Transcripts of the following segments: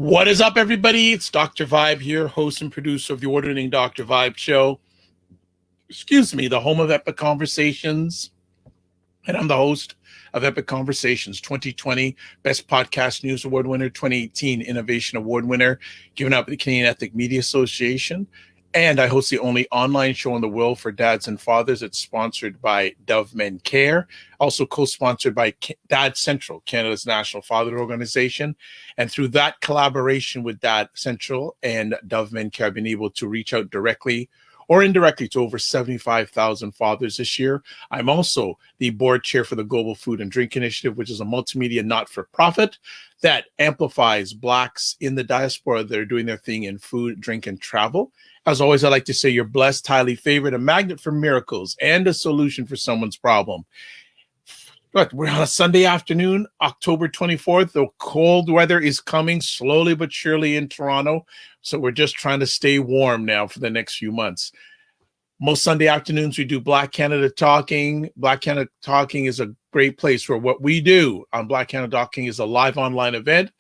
What is up, everybody? It's Dr. Vibe here, host and producer of the award-winning Dr. Vibe show. Excuse me, the home of Epic Conversations. And I'm the host of Epic Conversations 2020 Best Podcast News Award winner, 2018 Innovation Award winner, given out by the Canadian Ethnic Media Association. And I host the only online show in the world for dads and fathers. It's sponsored by Dove Men Care, also co-sponsored by Dad Central, Canada's national father organization. And through that collaboration with Dad Central and Dove Men Care, I've been able to reach out directly or indirectly to over 75,000 fathers this year. I'm also the board chair for the Global Food and Drink Initiative, which is a multimedia not-for-profit that amplifies Blacks in the diaspora that are doing their thing in food, drink, and travel. As always, I like to say you're blessed, highly favored, a magnet for miracles, and a solution for someone's problem. But we're on a Sunday afternoon, October 24th. The cold weather is coming slowly but surely in Toronto. So we're just trying to stay warm now for the next few months. Most Sunday afternoons, we do Black Canada Talking. Black Canada Talking is a great place where what we do on Black Canada Talking is a live online event.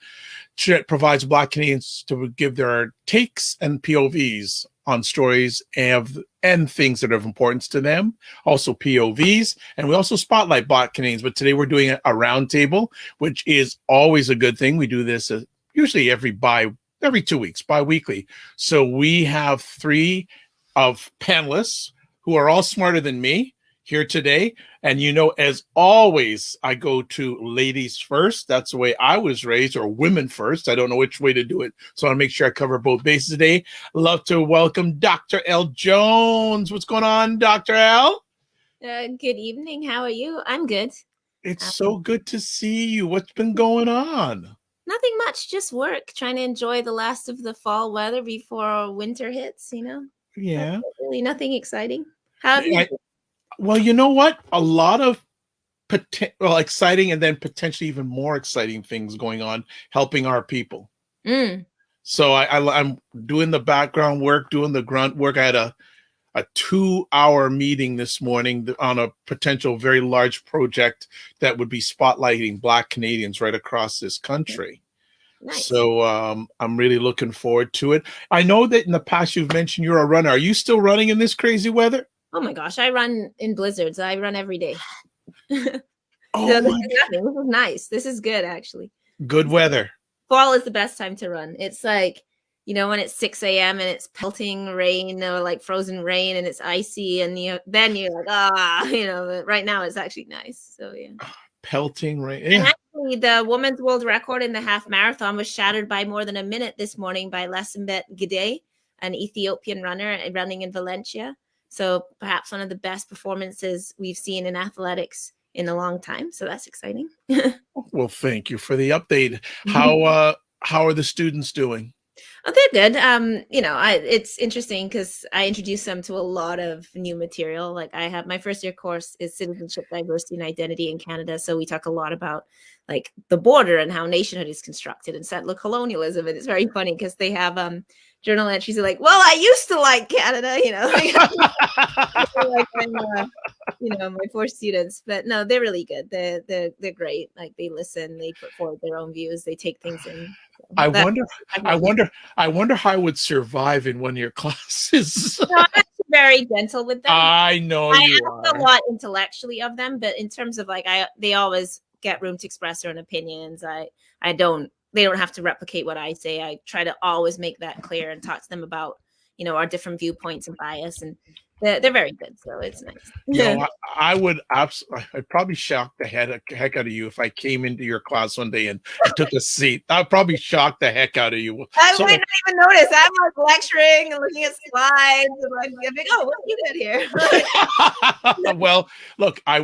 It provides Black Canadians to give their takes and POVs on stories and things that are of importance to them, also POVs, and we also spotlight Black Canadians. But today we're doing a roundtable, which is always a good thing. We do this usually every 2 weeks, bi-weekly. So we have three of panelists who are all smarter than me here today. And as always, I go to ladies first. That's the way I was raised, or women first. I don't know which way to do it. So I want to make sure I cover both bases today. Love to welcome Dr. L. Jones. What's going on, Dr. L? Good evening. How are you? I'm good. It's so good to see you. What's been going on? Nothing much, just work, trying to enjoy the last of the fall weather before winter hits, Yeah. Really nothing exciting. How have you? Well, you know what? A lot of exciting and then potentially even more exciting things going on, helping our people. So I'm doing the background work, doing the grunt work. I had a 2-hour meeting this morning on a potential very large project that would be spotlighting Black Canadians right across this country. Nice. So I'm really looking forward to it. I know that in the past you've mentioned you're a runner. Are you still running in this crazy weather? Oh my gosh, I run in blizzards. I run every day. Oh, so this is nice. This is good, actually. Good weather. Fall is the best time to run. It's like, when it's 6 a.m. and it's pelting rain or like frozen rain and it's icy and then you're like, but right now it's actually nice. So yeah. Pelting rain. Yeah. And actually, the women's world record in the half marathon was shattered by more than a minute this morning by Lesembet Gidey, an Ethiopian runner running in Valencia. So perhaps one of the best performances we've seen in athletics in a long time. So that's exciting. Well, thank you for the update. How are the students doing? Oh, they're good. It's interesting because I introduced them to a lot of new material. Like I have my first year course is Citizenship, Diversity, and Identity in Canada. So we talk a lot about like the border and how nationhood is constructed and settler colonialism. And it's very funny because they have journal entries are like, well, I used to like Canada, my poor students, but no, they're really good. They're great. Like they listen, they put forward their own views, they take things in. I wonder how I would survive in one of your classes. No, I'm actually very gentle with them. I know I you ask a lot intellectually of them, but in terms of they always get room to express their own opinions. They don't have to replicate what I say. I try to always make that clear and talk to them about, our different viewpoints and bias, and they're very good. So it's nice. I'd probably shock the heck out of you if I came into your class one day and took a seat. I'd probably shock the heck out of you. I might not even notice. I'm like lecturing and looking at slides and like, oh, what you did here? Well, look, I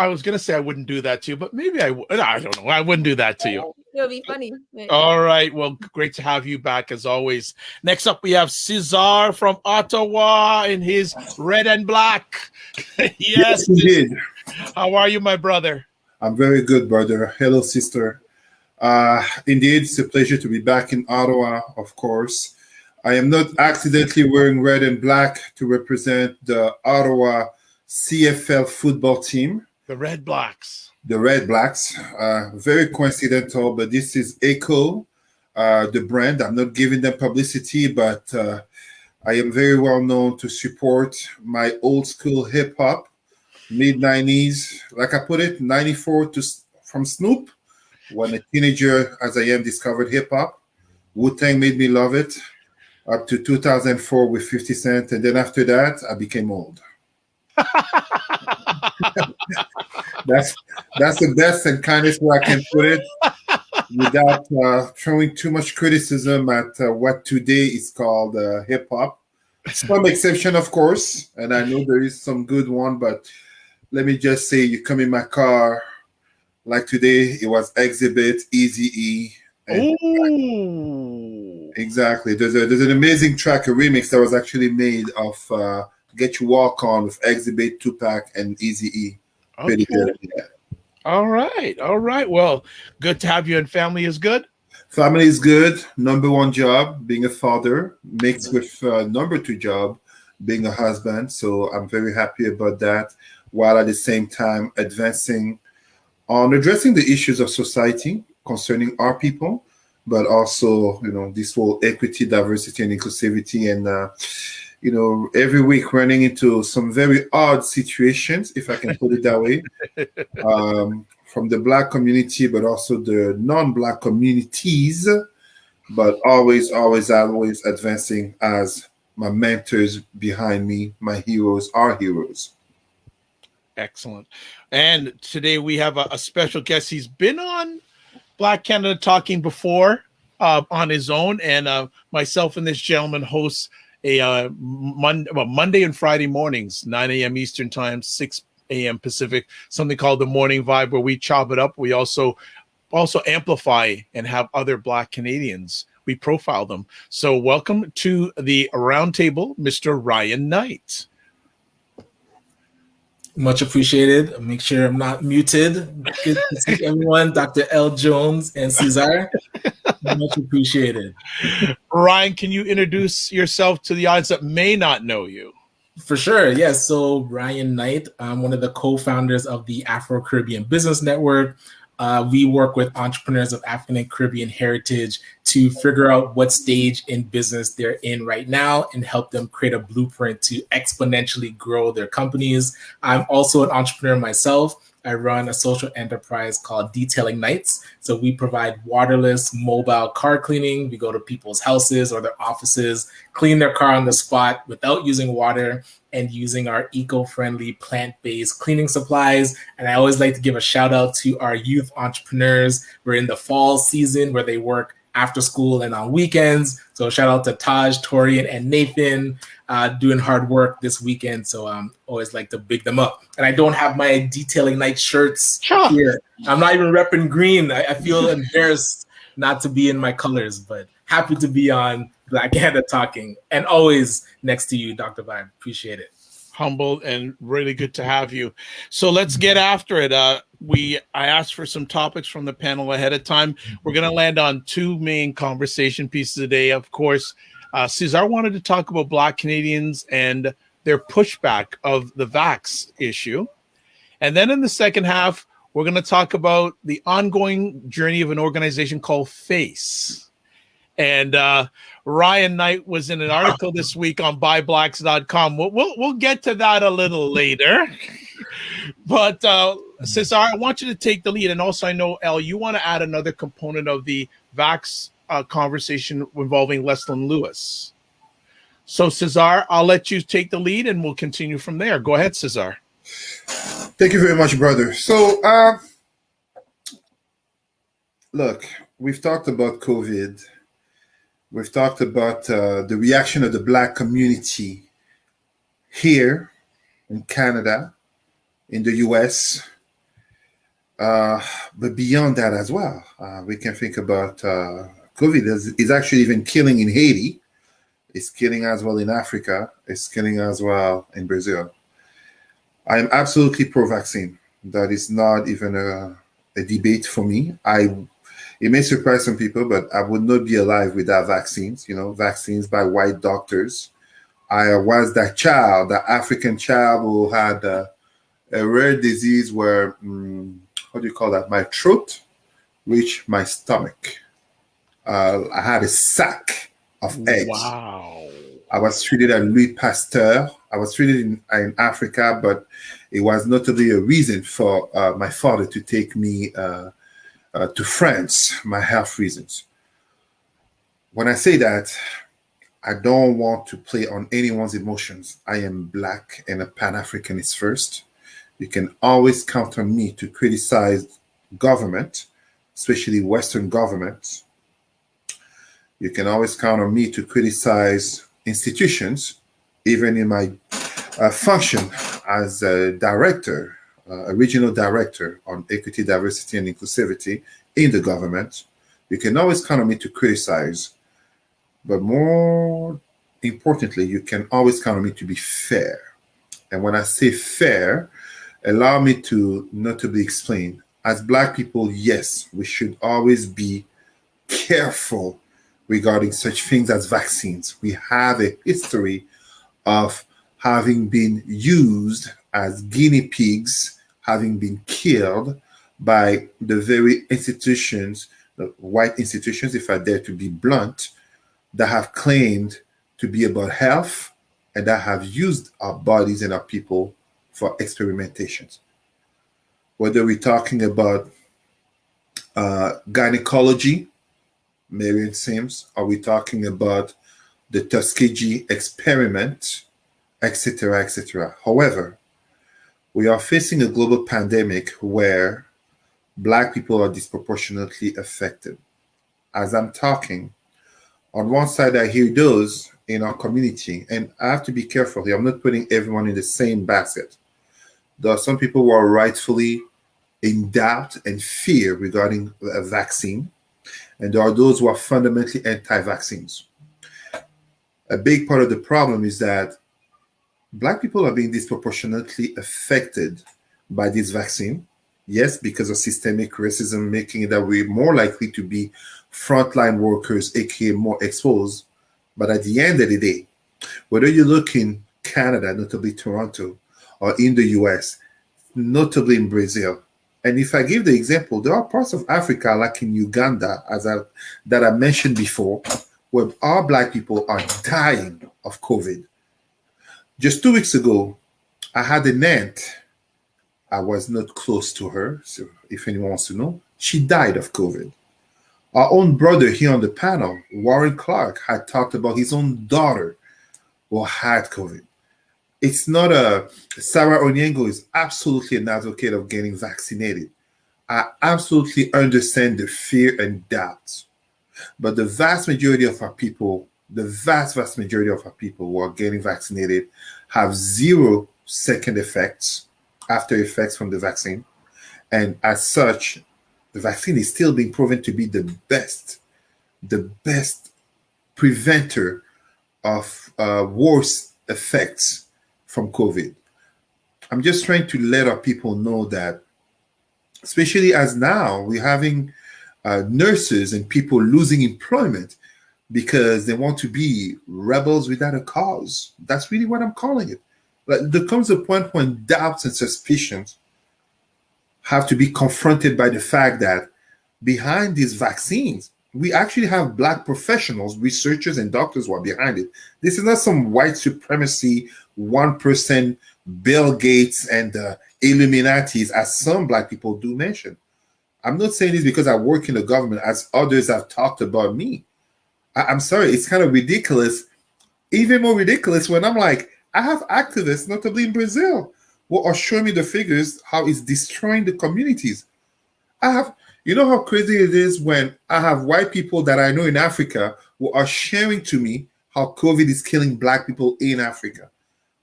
was going to say I wouldn't do that to you, but maybe I would. I don't know. I wouldn't do that to you. It would be funny. All right. Well, great to have you back as always. Next up, we have Cesar from Ottawa in his red and black. Yes, indeed. How are you, my brother? I'm very good, brother. Hello, sister. Indeed, it's a pleasure to be back in Ottawa, of course. I am not accidentally wearing red and black to represent the Ottawa CFL football team. The Red Blacks. the Red Blacks. Very coincidental, but this is Echo, the brand. I'm not giving them publicity, but I am very well known to support my old school hip hop, mid 90s. Like I put it, 94 from Snoop, when a teenager as I am discovered hip hop. Wu-Tang made me love it, up to 2004 with 50 Cent. And then after that, I became old. That's the best and kindest way I can put it, without throwing too much criticism at what today is called hip hop. Some exception, of course, and I know there is some good one, but let me just say, you come in my car, like today, it was Exhibit, Eazy-E. Oh, exactly. There's an amazing track, a remix that was actually made of Get You Walk On with Exhibit, Tupac, and Eazy-E. Pretty good. Yeah. All right. Well, good to have you, and family is good? Family is good. Number one job, being a father, mixed with number two job, being a husband. So I'm very happy about that, while at the same time advancing on addressing the issues of society concerning our people, but also, this whole equity, diversity, and inclusivity. And, every week running into some very odd situations, if I can put it that way, from the Black community, but also the non-Black communities, but always advancing as my mentors behind me, my heroes, our heroes. Excellent. And today we have a special guest. He's been on Black Canada Talking before on his own, and myself and this gentleman hosts a Monday and Friday mornings, 9 a.m. Eastern Time, 6 a.m. Pacific, something called the Morning Vibe, where we chop it up. We also amplify and have other Black Canadians. We profile them. So welcome to the roundtable, Mr. Ryan Knight. Much appreciated. Make sure I'm not muted. Good to see everyone, Dr. L. Jones and Cesar. Much appreciated. Ryan, can you introduce yourself to the audience that may not know you? For sure, yes. So Ryan Knight, I'm one of the co-founders of the Afro-Caribbean Business Network. We work with entrepreneurs of African and Caribbean heritage to figure out what stage in business they're in right now and help them create a blueprint to exponentially grow their companies. I'm also an entrepreneur myself. I run a social enterprise called Detailing Nights. So we provide waterless mobile car cleaning. We go to people's houses or their offices, clean their car on the spot without using water and using our eco-friendly plant-based cleaning supplies. And I always like to give a shout out to our youth entrepreneurs. We're in the fall season where they work after school and on weekends. So shout out to Taj, Torian, and Nathan doing hard work this weekend. So always like to big them up. And I don't have my Detailing Night shirts here. I'm not even repping green. I feel embarrassed not to be in my colors, but happy to be on Black Canada Talking, and always next to you, Dr. Vibe. Appreciate it. Humbled and really good to have you. So let's get after it. I asked for some topics from the panel ahead of time. We're going to land on two main conversation pieces today. Of course, Cesar wanted to talk about Black Canadians and their pushback of the vax issue. And then in the second half, we're going to talk about the ongoing journey of an organization called FACE. And Ryan Knight was in an article this week on buyblacks.com. We'll get to that a little later. But Cesar, I want you to take the lead. And also, I know, El, you want to add another component of the vax conversation involving Leslyn Lewis. So, Cesar, I'll let you take the lead and we'll continue from there. Go ahead, Cesar. Thank you very much, brother. So, look, we've talked about COVID. We've talked about the reaction of the Black community here in Canada, in the US, but beyond that as well. We can think about COVID is actually even killing in Haiti. It's killing as well in Africa. It's killing as well in Brazil. I am absolutely pro-vaccine. That is not even a debate for me. It may surprise some people, but I would not be alive without vaccines, vaccines by white doctors. I was that child, that African child who had a rare disease where, what do you call that? My throat reached my stomach. I had a sack of eggs. Wow. I was treated at Louis Pasteur. I was treated in Africa, but it was notably a reason for my father to take me to France, my health reasons. When I say that, I don't want to play on anyone's emotions. I am Black and a Pan-Africanist first. You can always count on me to criticize government, especially Western governments. You can always count on me to criticize institutions, even in my function as a director, a regional director on equity, diversity, and inclusivity in the government. You can always count on me to criticize, but more importantly, you can always count on me to be fair. And when I say fair, allow me to notably explain. As Black people, yes, we should always be careful regarding such things as vaccines. We have a history of having been used as guinea pigs, having been killed by the very institutions, the white institutions, if I dare to be blunt, that have claimed to be about health and that have used our bodies and our people for experimentations. Whether we're talking about gynecology, Marion Sims, are we talking about the Tuskegee experiment, etc., etc. However, we are facing a global pandemic where Black people are disproportionately affected. As I'm talking, on one side, I hear those in our community, and I have to be careful here. I'm not putting everyone in the same basket. There are some people who are rightfully in doubt and fear regarding a vaccine, and there are those who are fundamentally anti-vaccines. A big part of the problem is that Black people are being disproportionately affected by this vaccine. Yes, because of systemic racism, making it that we're more likely to be frontline workers, aka more exposed. But at the end of the day, whether you look in Canada, notably Toronto, or in the US, notably in Brazil, and if I give the example, there are parts of Africa, like in Uganda, that I mentioned before, where our Black people are dying of COVID. Just 2 weeks ago, I had an aunt. I was not close to her, so if anyone wants to know, she died of COVID. Our own brother here on the panel, Warren Clark, had talked about his own daughter who had COVID. It's not Sarah Onyengo is absolutely an advocate of getting vaccinated. I absolutely understand the fear and doubt. But the vast majority of our people, vast majority of our people who are getting vaccinated have zero second effects, after effects from the vaccine. And as such, the vaccine is still being proven to be the best preventer of worse effects from COVID. I'm just trying to let our people know that, especially as now we're having nurses and people losing employment because they want to be rebels without a cause. That's really what I'm calling it. Like, there comes a point when doubts and suspicions have to be confronted by the fact that behind these vaccines, we actually have Black professionals, researchers, and doctors who are behind it. This is not some white supremacy, 1% Bill Gates and Illuminatis, as some Black people do mention. I'm not saying this because I work in the government, as others have talked about me. I'm sorry, it's kind of ridiculous. Even more ridiculous when I'm like, I have activists, notably in Brazil, who are showing me the figures, how it's destroying the communities. You know how crazy it is when I have white people that I know in Africa who are sharing to me how COVID is killing Black people in Africa.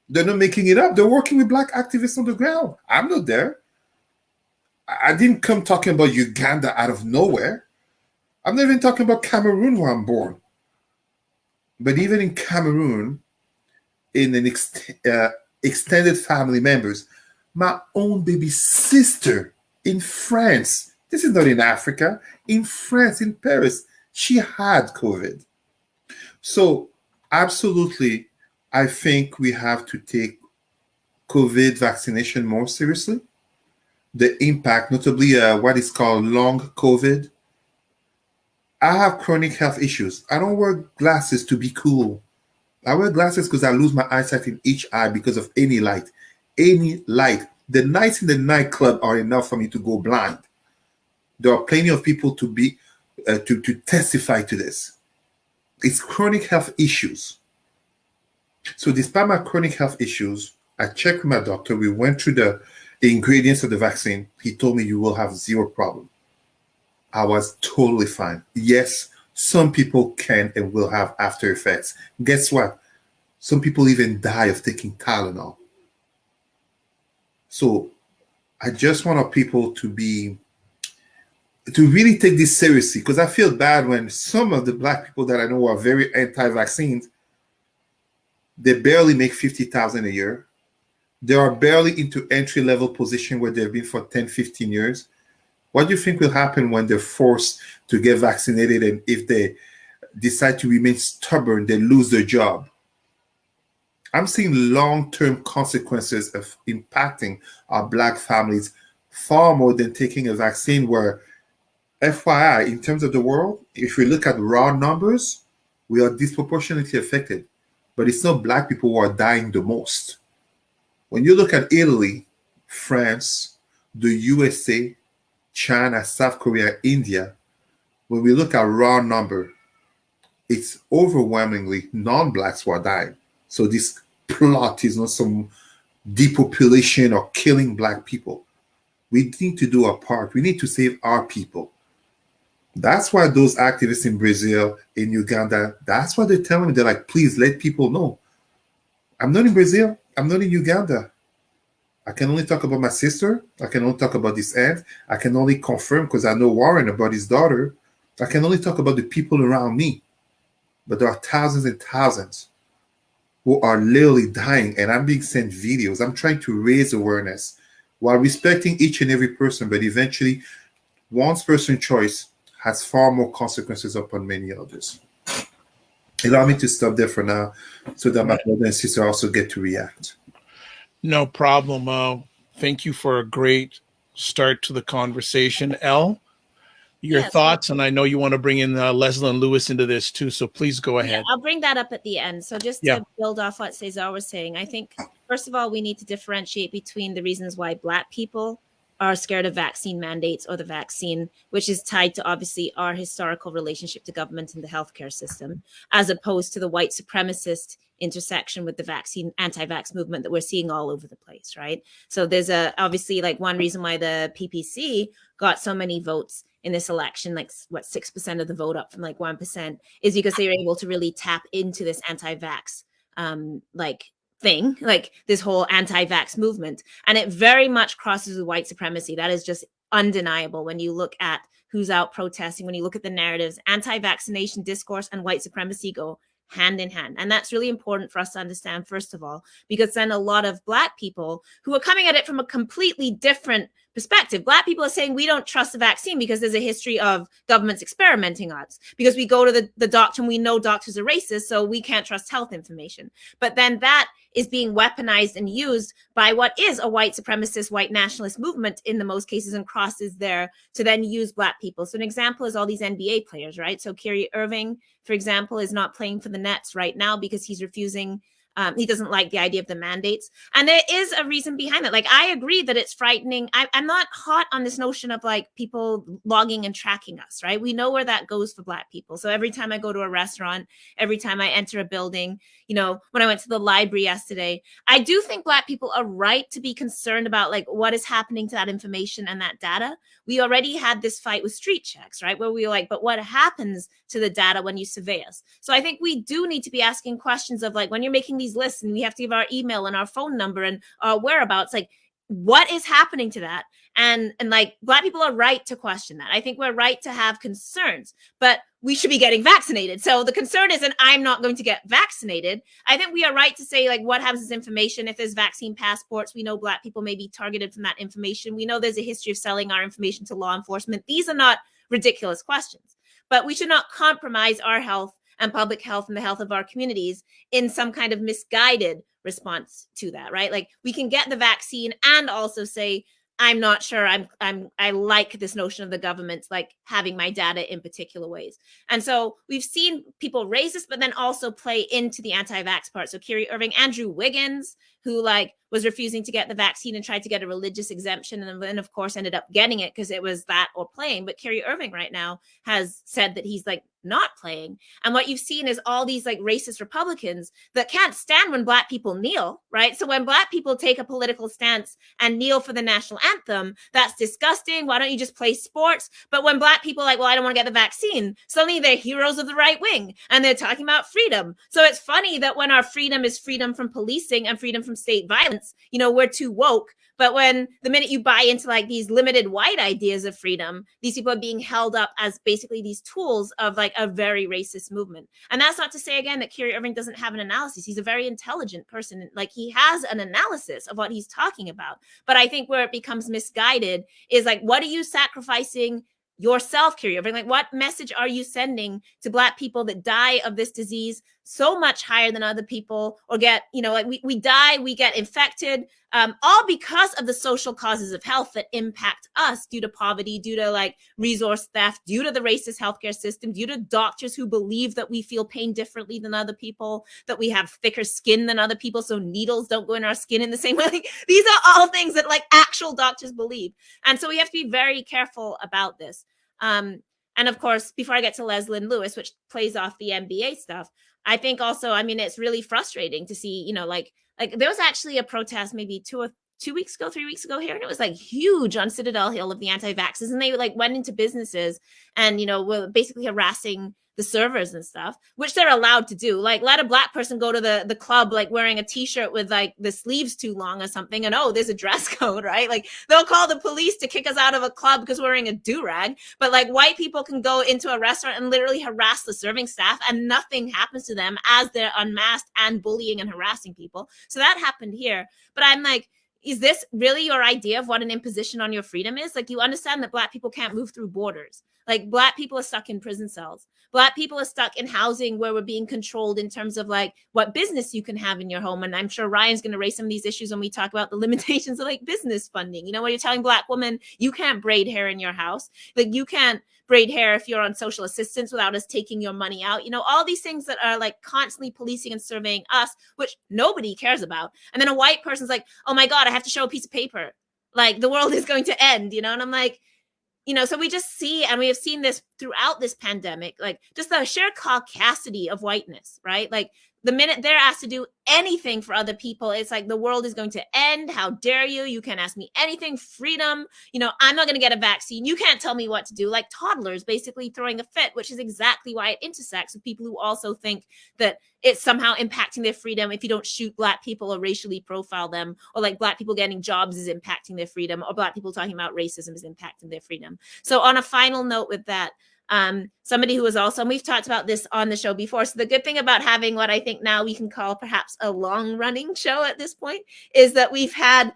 They're not making it up. They're working with Black activists on the ground. I'm not there. I didn't come talking about Uganda out of nowhere. I'm not even talking about Cameroon, where I'm born. But even in Cameroon, in an extended family members, my own baby sister in France, this is not in Africa, in France, in Paris, she had COVID. So absolutely, I think we have to take COVID vaccination more seriously. the impact, notably what is called long COVID. I have chronic health issues. I don't wear glasses to be cool. I wear glasses because I lose my eyesight in each eye because of any light. Any light. The nights in the nightclub are enough for me to go blind. There are plenty of people to be to testify to this. It's chronic health issues. So despite my chronic health issues, I checked with my doctor. We went through the ingredients of the vaccine. He told me you will have zero problem. I was totally fine. Yes, some people can and will have after effects. Guess what? Some people even die of taking Tylenol. So I just want our people to really take this seriously, because I feel bad when some of the Black people that I know are very anti-vaccines, they barely make $50,000 a year. They are barely into entry-level position where they've been for 10, 15 years. What do you think will happen when they're forced to get vaccinated, and if they decide to remain stubborn, they lose their job? I'm seeing long-term consequences of impacting our Black families far more than taking a vaccine where, FYI, in terms of the world, if we look at raw numbers, we are disproportionately affected. But it's not Black people who are dying the most. When you look at Italy, France, the USA, China, South Korea, India, when we look at raw number, it's overwhelmingly non-Blacks who are dying. So this plot is not some depopulation or killing Black people. We need to do our part. We need to save our people. That's why those activists in Brazil, in Uganda, that's what they're telling me. They're like, please let people know. I'm not in Brazil. I'm not in Uganda. I can only talk about my sister. I can only talk about this aunt. I can only confirm because I know Warren about his daughter. I can only talk about the people around me. But there are thousands and thousands who are literally dying, and I'm being sent videos. I'm trying to raise awareness while respecting each and every person, but eventually one's personal choice has far more consequences upon many others. Allow me to stop there for now so that my brother and sister also get to react. No problem. Thank you for a great start to the conversation. Elle, your thoughts, and I know you want to bring in Leslie and Lewis into this too, so please go ahead. I'll bring that up at the end. So just to build off what Cesar was saying, I think, first of all, we need to differentiate between the reasons why Black people are scared of vaccine mandates or the vaccine, which is tied to obviously our historical relationship to government and the healthcare system, as opposed to the white supremacist intersection with the vaccine anti-vax movement that we're seeing all over the place, right? So there's obviously like one reason why the PPC got so many votes in this election, like 6% of the vote up from like 1%, is because they were able to really tap into this anti-vax thing, like this whole anti-vax movement. And it very much crosses with white supremacy. That is just undeniable when you look at who's out protesting, when you look at the narratives. Anti-vaccination discourse and white supremacy go hand in hand. And that's really important for us to understand, first of all, because then a lot of Black people who are coming at it from a completely different perspective. Black people are saying we don't trust the vaccine because there's a history of governments experimenting on us, because we go to the doctor and we know doctors are racist, so we can't trust health information. But then that is being weaponized and used by what is a white supremacist, white nationalist movement in the most cases, and crosses there to then use Black people. So an example is all these NBA players, right? So Kyrie Irving, for example, is not playing for the Nets right now because he's refusing. He doesn't like the idea of the mandates. And there is a reason behind that. Like, I agree that it's frightening. I'm not hot on this notion of like people logging and tracking us, right? We know where that goes for Black people. So every time I go to a restaurant, every time I enter a building, you know, when I went to the library yesterday, I do think Black people are right to be concerned about like what is happening to that information and that data. We already had this fight with street checks, right? Where we were like, but what happens to the data when you survey us? So I think we do need to be asking questions of like, when you're making these lists and we have to give our email and our phone number and our whereabouts, like what is happening to that? And like Black people are right to question that. I think we're right to have concerns, but we should be getting vaccinated. So the concern isn't I'm not going to get vaccinated. I think we are right to say like what happens is information. If there's vaccine passports, we know Black people may be targeted from that information. We know there's a history of selling our information to law enforcement. These are not ridiculous questions, but we should not compromise our health and public health and the health of our communities in some kind of misguided response to that, right? Like we can get the vaccine and also say I'm not sure I like this notion of the government like having my data in particular ways. And so we've seen people raise this, but then also play into the anti-vax part. So Kyrie Irving, Andrew Wiggins, who like was refusing to get the vaccine and tried to get a religious exemption, and then of course ended up getting it because it was that or playing. But Kyrie Irving right now has said that he's like not playing. And what you've seen is all these like racist Republicans that can't stand when Black people kneel, right? So when Black people take a political stance and kneel for the national anthem, that's disgusting. Why don't you just play sports? But when Black people are like, well, I don't want to get the vaccine, suddenly they're heroes of the right wing and they're talking about freedom. So it's funny that when our freedom is freedom from policing and freedom from state violence, you know, we're too woke. But when the minute you buy into like these limited white ideas of freedom, these people are being held up as basically these tools of like a very racist movement. And that's not to say again that Kyrie Irving doesn't have an analysis. He's a very intelligent person. Like he has an analysis of what he's talking about. But I think where it becomes misguided is like, what are you sacrificing yourself, Kyrie Irving? Like, what message are you sending to Black people that die of this disease so much higher than other people, or get, you know, like we die, we get infected, all because of the social causes of health that impact us due to poverty, due to like resource theft, due to the racist healthcare system, due to doctors who believe that we feel pain differently than other people, that we have thicker skin than other people, so needles don't go in our skin in the same way. Like, these are all things that like actual doctors believe. And so we have to be very careful about this. And of course, before I get to Leslyn Lewis, which plays off the NBA stuff, I think also, I mean, it's really frustrating to see, you know, like there was actually a protest maybe 3 weeks ago here, and it was like huge on Citadel Hill of the anti-vaxxers, and they like went into businesses and, you know, were basically harassing the servers and stuff, which they're allowed to do. Like, let a Black person go to the club like wearing a t-shirt with like the sleeves too long or something, and oh, there's a dress code, right? Like they'll call the police to kick us out of a club because we're wearing a do-rag. But like white people can go into a restaurant and literally harass the serving staff and nothing happens to them as they're unmasked and bullying and harassing people. So that happened here. But I'm like, is this really your idea of what an imposition on your freedom is? Like, you understand that Black people can't move through borders. Like, Black people are stuck in prison cells. Black people are stuck in housing where we're being controlled in terms of like what business you can have in your home. And I'm sure Ryan's going to raise some of these issues when we talk about the limitations of like business funding. You know, when you're telling Black women, you can't braid hair in your house, like you can't braid hair if you're on social assistance without us taking your money out. You know, all these things that are like constantly policing and surveying us, which nobody cares about. And then a white person's like, oh my God, I have to show a piece of paper. Like the world is going to end, you know? And I'm like, you know, so we just see, and we have seen this throughout this pandemic, like just the sheer caucasity of whiteness, right? Like the minute they're asked to do anything for other people, it's like the world is going to end. How dare you? You can't ask me anything. Freedom. You know, I'm not going to get a vaccine. You can't tell me what to do. Like toddlers basically throwing a fit, which is exactly why it intersects with people who also think that it's somehow impacting their freedom if you don't shoot Black people or racially profile them, or like Black people getting jobs is impacting their freedom, or Black people talking about racism is impacting their freedom. So on a final note with that, somebody who was also, and we've talked about this on the show before, so the good thing about having what I think now we can call perhaps a long running show at this point is that we've had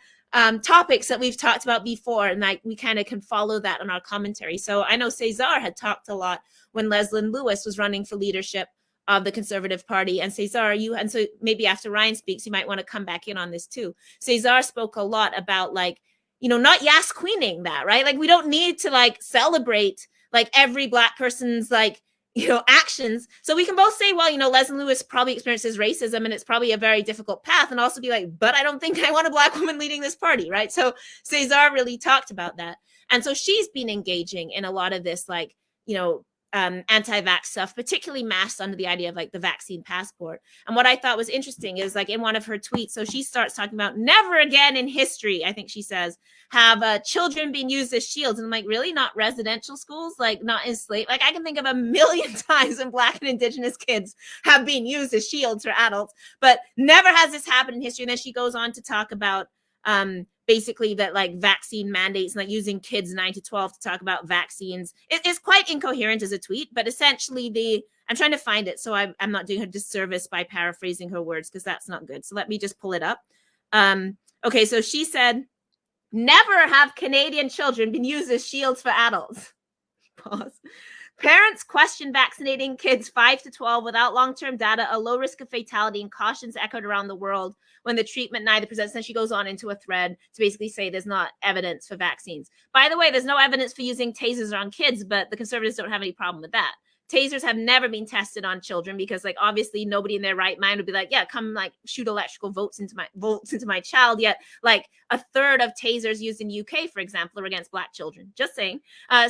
topics that we've talked about before, and like we kind of can follow that on our commentary. So I know Cesar had talked a lot when Leslyn Lewis was running for leadership of the Conservative Party, and Cesar, and so maybe after Ryan speaks, you might want to come back in on this too. Cesar spoke a lot about like, you know, not Yas Queening that, right? Like we don't need to like celebrate like every Black person's like, you know, actions. So we can both say, well, you know, Leslyn Lewis probably experiences racism and it's probably a very difficult path, and also be like, but I don't think I want a Black woman leading this party, right? So Cesar really talked about that. And so she's been engaging in a lot of this, like, you know, anti-vax stuff, particularly masked under the idea of like the vaccine passport. And what I thought was interesting is like in one of her tweets, so she starts talking about never again in history, I think she says, have children being used as shields. And I'm like, really? Not residential schools? Like not enslaved? Like I can think of a million times when Black and Indigenous kids have been used as shields for adults, but never has this happened in history. And then she goes on to talk about basically that like vaccine mandates and like using kids 9 to 12 to talk about vaccines. It's quite incoherent as a tweet, but essentially I'm trying to find it, so I'm not doing her disservice by paraphrasing her words because that's not good. So let me just pull it up. Okay, so she said, never have Canadian children been used as shields for adults. Pause. Parents question vaccinating kids 5 to 12 without long-term data, a low risk of fatality, and cautions echoed around the world when the treatment neither presents. And she goes on into a thread to basically say there's not evidence for vaccines. By the way, there's no evidence for using tasers on kids, but the conservatives don't have any problem with that. Tasers have never been tested on children because, like, obviously nobody in their right mind would be like, yeah, come like shoot electrical volts into my child. Yet, like, a third of tasers used in UK, for example, are against Black children. Just saying.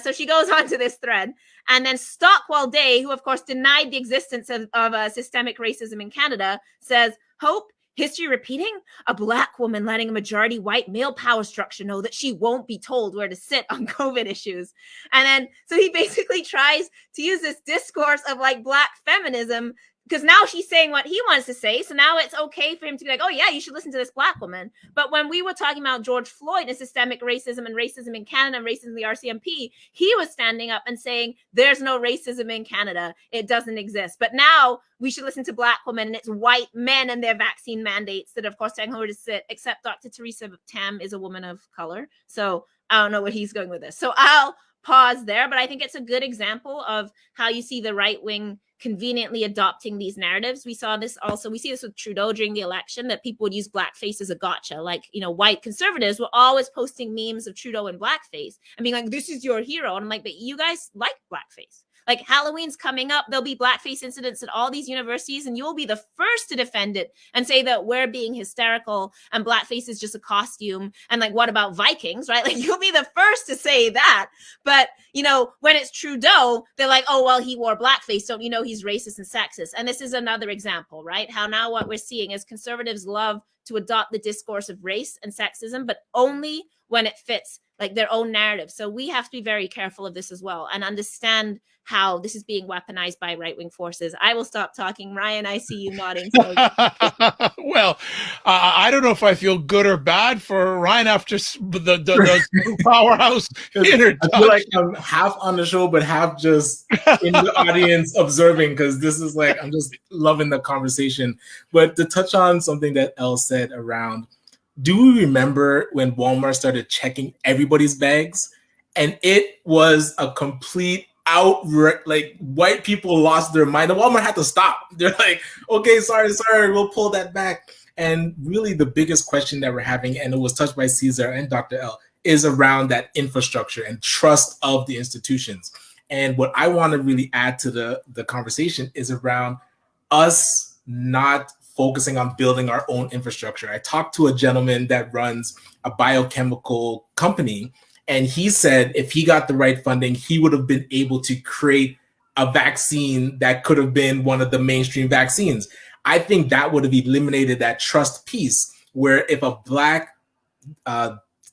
So she goes on to this thread, and then Stockwell Day, who of course denied the existence of systemic racism in Canada, says, "Hope. History repeating? A Black woman letting a majority white male power structure know that she won't be told where to sit on COVID issues." And then, so he basically tries to use this discourse of like Black feminism, because now she's saying what he wants to say. So now it's okay for him to be like, oh yeah, you should listen to this Black woman. But when we were talking about George Floyd and systemic racism and racism in Canada and racism in the RCMP, he was standing up and saying, there's no racism in Canada. It doesn't exist. But now we should listen to Black women, and it's white men and their vaccine mandates that, of course, telling her to sit, except Dr. Teresa Tam is a woman of color. So I don't know where he's going with this. So I'll pause there, but I think it's a good example of how you see the right wing conveniently adopting these narratives. We saw this also, we see this with Trudeau during the election, that people would use blackface as a gotcha. Like, you know, white conservatives were always posting memes of Trudeau in blackface and being like, this is your hero. And I'm like, but you guys like blackface. Like, Halloween's coming up. There'll be blackface incidents at all these universities, and you'll be the first to defend it and say that we're being hysterical and blackface is just a costume. And like, what about Vikings, right? Like, you'll be the first to say that. But, you know, when it's Trudeau, they're like, oh, well, he wore blackface. Don't you know he's racist and sexist? And this is another example, right? How now what we're seeing is conservatives love to adopt the discourse of race and sexism, but only when it fits like their own narrative. So we have to be very careful of this as well and understand how this is being weaponized by right-wing forces. I will stop talking. Ryan, I see you nodding. So. Well, I don't know if I feel good or bad for Ryan after the powerhouse introduction. I feel like I'm half on the show, but half just in the audience observing, because this is like, I'm just loving the conversation. But to touch on something that Elle said around, do we remember when Walmart started checking everybody's bags? And it was a complete outright, like, white people lost their mind. The Walmart had to stop. They're like, okay, sorry, we'll pull that back. And really the biggest question that we're having, and it was touched by Cesar and Dr. L, is around that infrastructure and trust of the institutions. And what I want to really add to the conversation is around us not focusing on building our own infrastructure. I talked to a gentleman that runs a biochemical company, and he said if he got the right funding, he would have been able to create a vaccine that could have been one of the mainstream vaccines. I think that would have eliminated that trust piece, where if a Black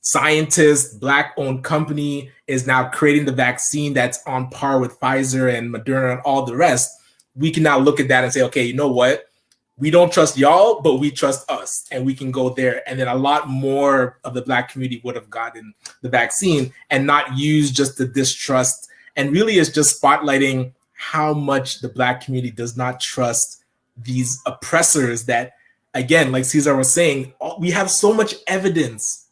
scientist, Black-owned company is now creating the vaccine that's on par with Pfizer and Moderna and all the rest, we can now look at that and say, okay, you know what? We don't trust y'all, but we trust us, and we can go there. And then a lot more of the Black community would have gotten the vaccine and not use just the distrust. And really it's just spotlighting how much the Black community does not trust these oppressors that, again, like Cesar was saying, we have so much evidence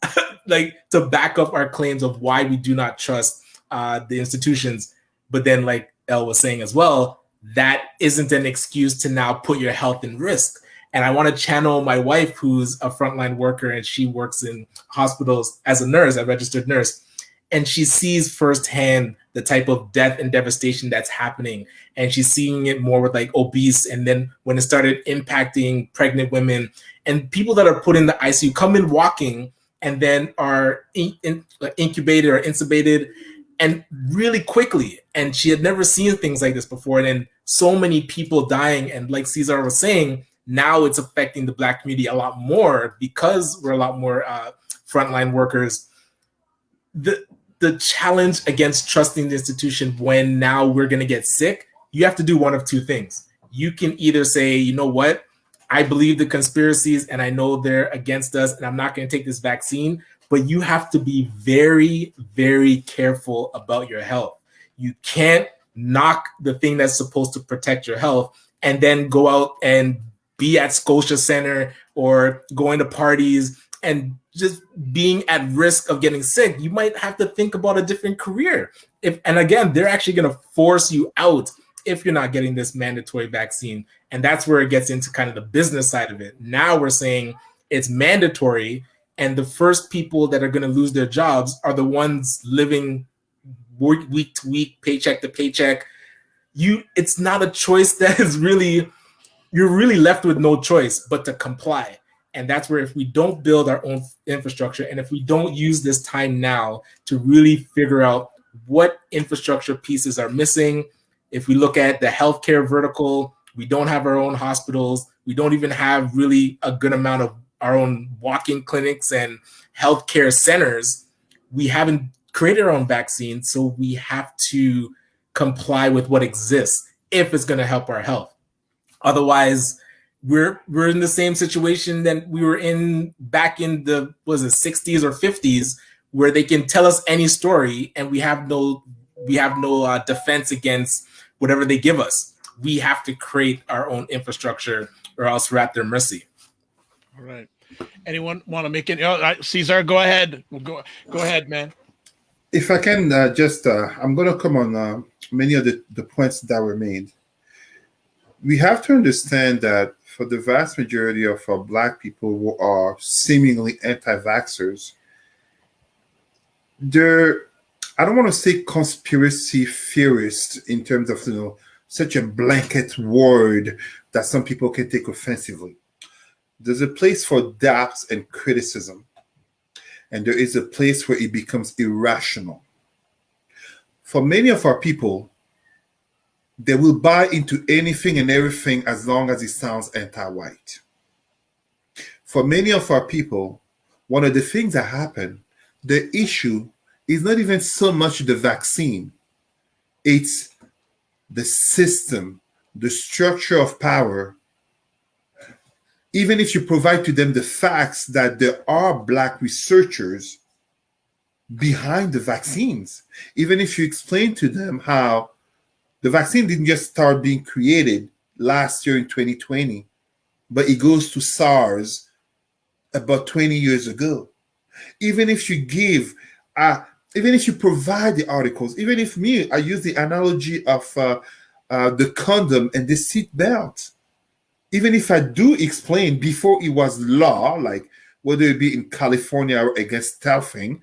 like to back up our claims of why we do not trust the institutions. But then, like Elle was saying as well, that isn't an excuse to now put your health in risk. And I want to channel my wife, who's a frontline worker, and she works in hospitals as a nurse, a registered nurse. And she sees firsthand the type of death and devastation that's happening. And she's seeing it more with like obese. And then when it started impacting pregnant women and people that are put in the ICU, come in walking and then are incubated or intubated, and really quickly. And she had never seen things like this before. And then so many people dying. And like Cesar was saying, now it's affecting the Black community a lot more because we're a lot more frontline workers. The challenge against trusting the institution when now we're going to get sick, you have to do one of two things. You can either say, you know what, I believe the conspiracies and I know they're against us and I'm not going to take this vaccine. But you have to be very, very careful about your health. You can't knock the thing that's supposed to protect your health and then go out and be at Scotia Center or going to parties and just being at risk of getting sick, you might have to think about a different career. And again, they're actually going to force you out if you're not getting this mandatory vaccine. And that's where it gets into kind of the business side of it. Now we're saying it's mandatory, and the first people that are going to lose their jobs are the ones living week to week, paycheck to paycheck. It's not a choice that is really, you're really left with no choice but to comply. And that's where, if we don't build our own infrastructure, and if we don't use this time now to really figure out what infrastructure pieces are missing, if we look at the healthcare vertical, we don't have our own hospitals. We don't even have really a good amount of our own walk-in clinics and healthcare centers. We haven't created our own vaccine, so we have to comply with what exists if it's going to help our health. Otherwise, we're in the same situation that we were in back in the 60s or 50s, where they can tell us any story and we have no defense against whatever they give us. We have to create our own infrastructure, or else we're at their mercy. All right. Anyone want to make it? Cesar, go ahead. Go ahead, man. If I can I'm going to come on many of the points that were made. We have to understand that for the vast majority of Black people who are seemingly anti-vaxxers, I don't want to say conspiracy theorists in terms of such a blanket word that some people can take offensively. There's a place for doubts and criticism, and there is a place where it becomes irrational. For many of our people, they will buy into anything and everything as long as it sounds anti-white. For many of our people, one of the things that happen, the issue is not even so much the vaccine. It's the system, the structure of power. Even if you provide to them the facts that there are Black researchers behind the vaccines, even if you explain to them how the vaccine didn't just start being created last year in 2020, but it goes to SARS about 20 years ago. Even if you even if you provide the articles, even if I use the analogy of the condom and the seat belt, even if I do explain before it was law, like whether it be in California or against stealthing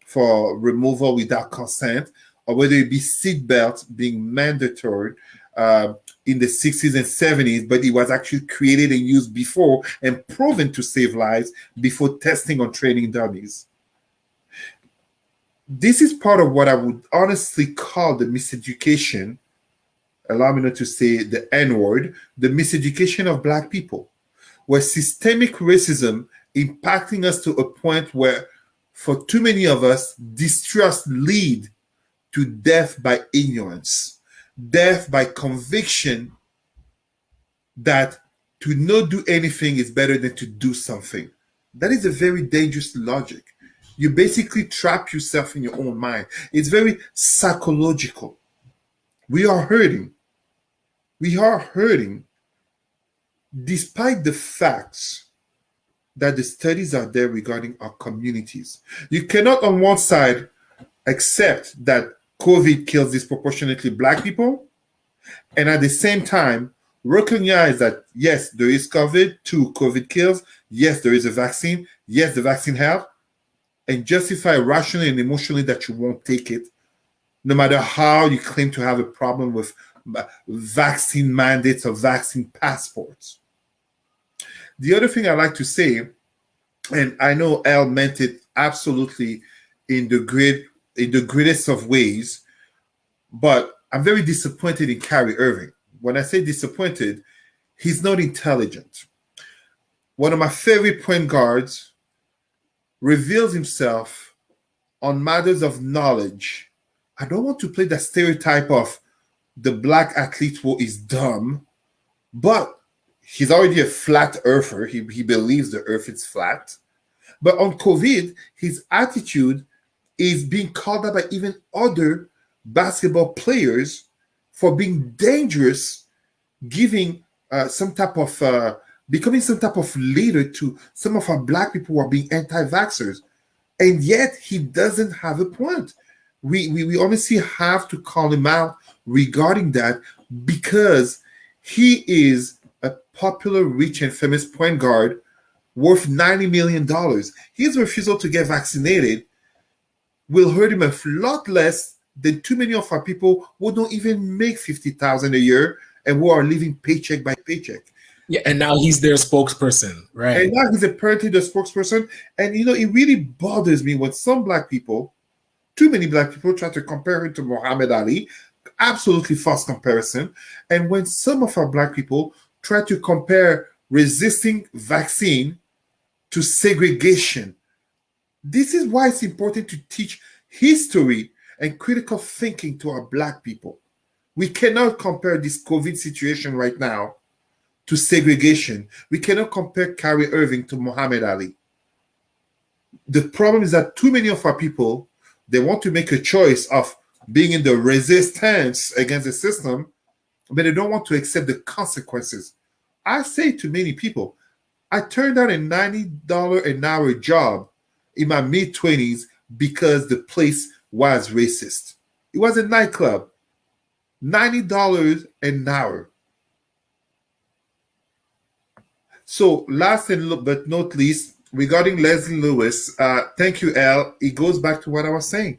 for removal without consent, or whether it be seatbelts being mandatory in the 60s and 70s, but it was actually created and used before and proven to save lives before testing on training dummies. This is part of what I would honestly call the miseducation, allow me not to say the N-word, the miseducation of Black people, where systemic racism impacting us to a point where, for too many of us, distrust lead to death by ignorance, death by conviction that to not do anything is better than to do something. That is a very dangerous logic. You basically trap yourself in your own mind. It's very psychological. We are hurting. We are hurting despite the facts that the studies are there regarding our communities. You cannot on one side accept that COVID kills disproportionately Black people, and at the same time recognize that yes, there is COVID, COVID kills, yes, there is a vaccine, yes, the vaccine helps, and justify rationally and emotionally that you won't take it, no matter how you claim to have a problem with vaccine mandates or vaccine passports. The other thing I like to say, and I know Al meant it absolutely in the greatest of ways, but I'm very disappointed in Kyrie Irving. When I say disappointed, he's not intelligent. One of my favorite point guards reveals himself on matters of knowledge. I don't want to play that stereotype of the Black athlete who is dumb, but he's already a flat earther. He believes the earth is flat. But on COVID, his attitude is being called out by even other basketball players for being dangerous, giving some type of becoming some type of leader to some of our Black people who are being anti-vaxxers. And yet he doesn't have a point. We honestly have to call him out regarding that, because he is a popular, rich, and famous point guard worth $90 million. His refusal to get vaccinated will hurt him a lot less than too many of our people who don't even make $50,000 a year and who are living paycheck by paycheck. Yeah, and now he's their spokesperson, right? And now he's apparently the spokesperson. And it really bothers me when some Black people, too many Black people, try to compare him to Muhammad Ali. Absolutely false comparison. And when some of our Black people try to compare resisting vaccine to segregation. This is why it's important to teach history and critical thinking to our Black people. We cannot compare this COVID situation right now to segregation. We cannot compare Kyrie Irving to Muhammad Ali. The problem is that too many of our people, they want to make a choice of being in the resistance against the system, but they don't want to accept the consequences. I say to many people, I turned down a $90 an hour job in my mid-20s because the place was racist. It was a nightclub. $90 an hour. So last but not least, regarding Leslie Lewis, thank you, Al. It goes back to what I was saying.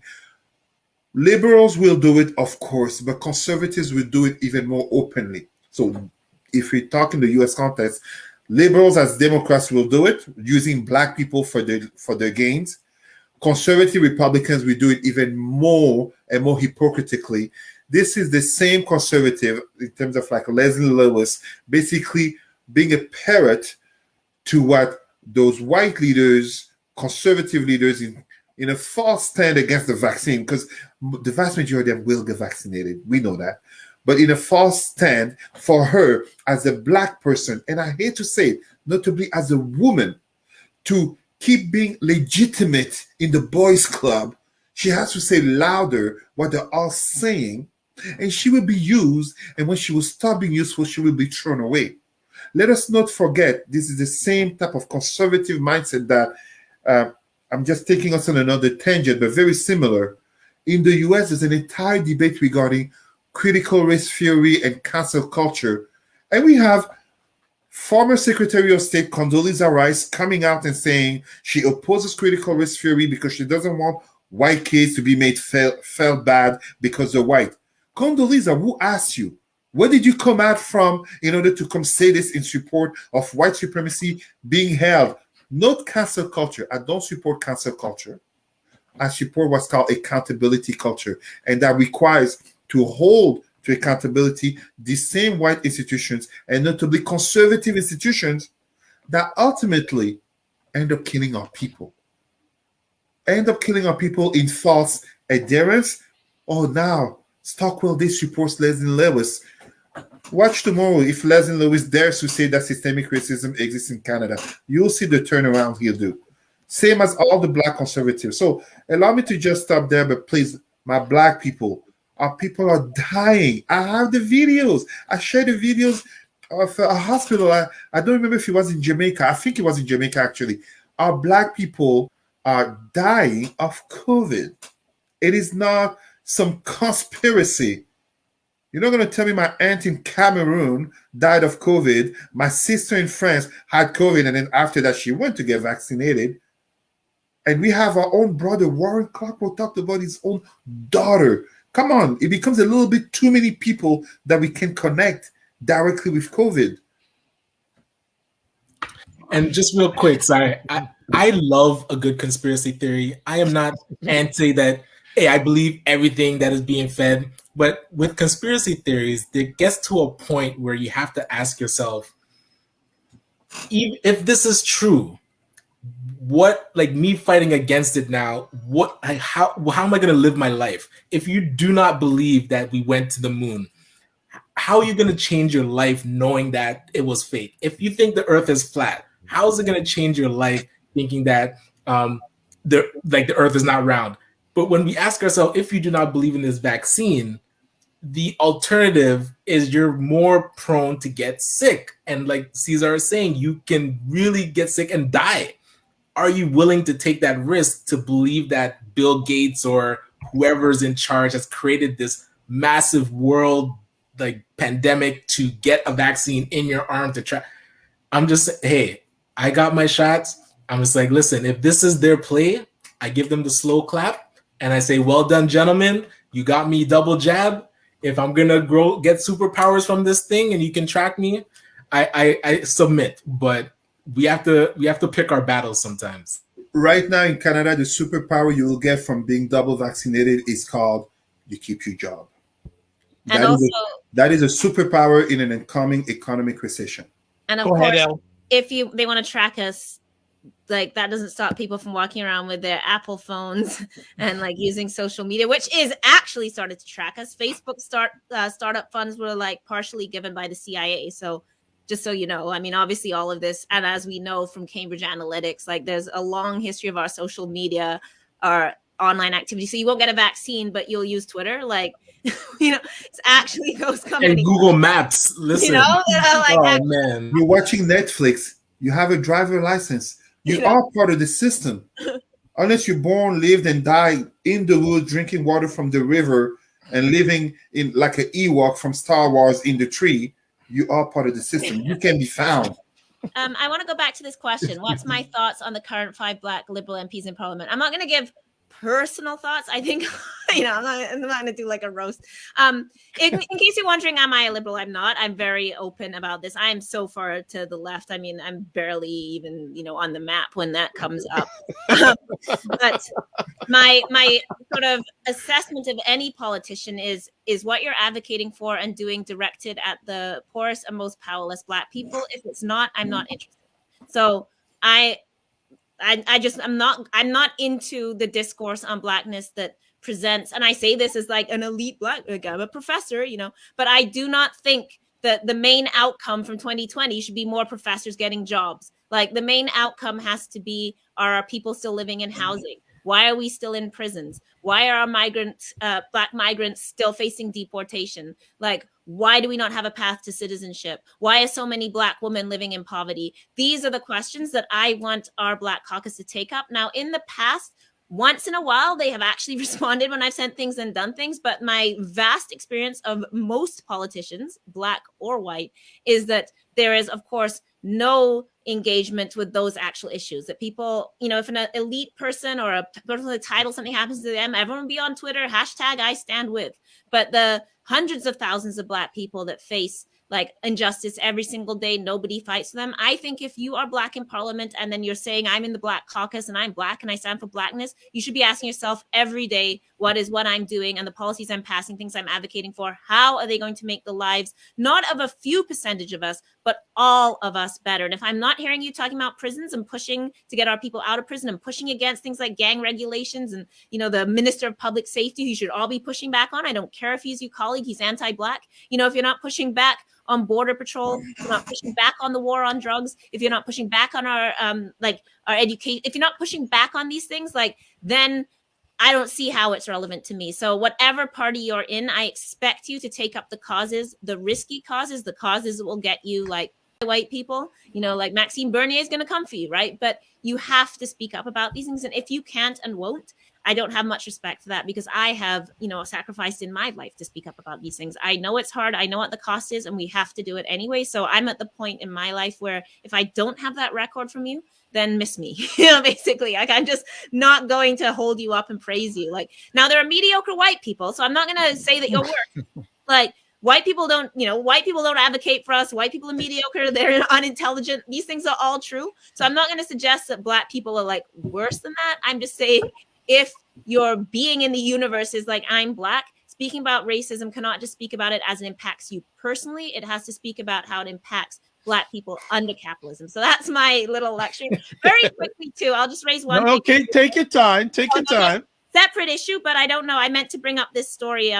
Liberals will do it, of course, but conservatives will do it even more openly. So if we talk in the U.S. context, liberals as Democrats will do it, using Black people for their gains. Conservative Republicans will do it even more and more hypocritically. This is the same conservative, in terms of like Leslie Lewis, basically being a parrot to what those white leaders, conservative leaders in a false stand against the vaccine, because the vast majority of them will get vaccinated. We know that. But in a false stand for her as a Black person, and I hate to say it, notably as a woman, to keep being legitimate in the boys' club, she has to say louder what they're all saying, and she will be used, and when she will stop being useful, she will be thrown away. Let us not forget, this is the same type of conservative mindset that I'm just taking us on another tangent, but very similar. In the US, there's an entire debate regarding critical race theory and cancel culture. And we have former Secretary of State Condoleezza Rice coming out and saying she opposes critical race theory because she doesn't want white kids to be made feel bad because they're white. Condoleezza, who asked you? Where did you come out from in order to come say this in support of white supremacy being held? Not cancel culture. I don't support cancel culture. I support what's called accountability culture. And that requires to hold to accountability the same white institutions, and notably conservative institutions, that ultimately end up killing our people. End up killing our people in false adherence. Oh, now Stockwell Day supports Leslie Lewis. Watch tomorrow if Leslie Lewis dares to say that systemic racism exists in Canada. You'll see the turnaround he'll do. Same as all the Black conservatives. So allow me to just stop there, but please, my Black people, our people are dying. I have the videos. I shared the videos of a hospital. I don't remember if it was in Jamaica. I think it was in Jamaica, actually. Our Black people are dying of COVID. It is not some conspiracy. You're not going to tell me my aunt in Cameroon died of COVID, my sister in France had COVID, and then after that she went to get vaccinated. And we have our own brother, Warren Clark, who talked about his own daughter. Come on, it becomes a little bit too many people that we can connect directly with COVID. And just real quick, sorry, I love a good conspiracy theory. I am not anti that, hey, I believe everything that is being fed. But with conspiracy theories, it gets to a point where you have to ask yourself, even if this is true, what, like me fighting against it now, how am I going to live my life? If you do not believe that we went to the moon, how are you going to change your life knowing that it was fake? If you think the earth is flat, how is it going to change your life thinking that the earth is not round? But when we ask ourselves, if you do not believe in this vaccine, the alternative is you're more prone to get sick. And like Cesar is saying, you can really get sick and die. Are you willing to take that risk to believe that Bill Gates or whoever's in charge has created this massive world like pandemic to get a vaccine in your arm to try? I'm just, hey, I got my shots. I'm just like, listen, if this is their play, I give them the slow clap and I say, well done, gentlemen. You got me double jab. If I'm gonna get superpowers from this thing and you can track me, I submit. But we have to pick our battles sometimes. Right now in Canada, the superpower you will get from being double vaccinated is called you keep your job. And also, that is a superpower in an incoming economic recession. And of course, if they want to track us, like that doesn't stop people from walking around with their Apple phones and like using social media, which is actually started to track us. Facebook startup funds were like partially given by the CIA. So just so you know, I mean, obviously all of this, and as we know from Cambridge Analytics, like there's a long history of our social media, our online activity. So you won't get a vaccine, but you'll use Twitter. Like, you know, it's actually those companies. And Google Maps, listen. You know, like, oh man, you're watching Netflix. You have a driver license. You are part of the system. Unless you're born, lived, and died in the woods, drinking water from the river, and living in like an Ewok from Star Wars in the tree, you are part of the system. You can be found. I want to go back to this question. What's my thoughts on the current 5 Black Liberal MPs in Parliament? I'm not going to give personal thoughts. I think, you know, I'm not going to do like a roast. In case you're wondering, am I a liberal? I'm not. I'm very open about this. I'm so far to the left. I mean, I'm barely even, you know, on the map when that comes up. But my sort of assessment of any politician is what you're advocating for and doing directed at the poorest and most powerless Black people. If it's not, I'm not interested. So I'm not into the discourse on Blackness that presents, and I say this as like an elite Black, like I'm a professor, you know, but I do not think that the main outcome from 2020 should be more professors getting jobs. Like the main outcome has to be, are our people still living in housing? Why are we still in prisons? Why are our Black migrants still facing deportation? Like, why do we not have a path to citizenship? Why are so many Black women living in poverty? These are the questions that I want our Black caucus to take up. Now, in the past, once in a while, they have actually responded when I've sent things and done things. But my vast experience of most politicians, Black or white, is that there is, of course, no engagement with those actual issues. That people, you know, if an elite person or a person with a title, something happens to them, everyone will be on Twitter, #IStandWith. But the hundreds of thousands of Black people that face like injustice every single day, nobody fights for them. I think if you are Black in Parliament and then you're saying I'm in the Black caucus and I'm Black and I stand for Blackness, you should be asking yourself every day, what I'm doing and the policies I'm passing, things I'm advocating for, how are they going to make the lives, not of a few percentage of us, but all of us better? And if I'm not hearing you talking about prisons and pushing to get our people out of prison and pushing against things like gang regulations and, you know, the Minister of Public Safety, who you should all be pushing back on. I don't care if he's your colleague, he's anti-Black. You know, if you're not pushing back on border patrol, if you're not pushing back on the war on drugs, if you're not pushing back on our our education, if you're not pushing back on these things, like, then I don't see how it's relevant to me. So whatever party you're in, I expect you to take up the causes, the risky causes, the causes that will get you like white people, you know, like Maxime Bernier is going to come for you, right? But you have to speak up about these things. And if you can't and won't, I don't have much respect for that, because I have, you know, sacrificed in my life to speak up about these things. I know it's hard. I know what the cost is, and we have to do it anyway. So I'm at the point in my life where if I don't have that record from you, then miss me. You know, basically, like, I'm just not going to hold you up and praise you. Like, now there are mediocre white people, so I'm not going to say that your work, like, white people don't advocate for us. White people are mediocre. They're unintelligent. These things are all true. So I'm not going to suggest that Black people are like worse than that. I'm just saying, if your being in the universe is like, I'm Black, speaking about racism cannot just speak about it as it impacts you personally. It has to speak about how it impacts Black people under capitalism. So that's my little lecture. Very quickly, too, I'll just raise one. No, okay, take your time. Take your time. Separate issue, but I don't know. I meant to bring up this story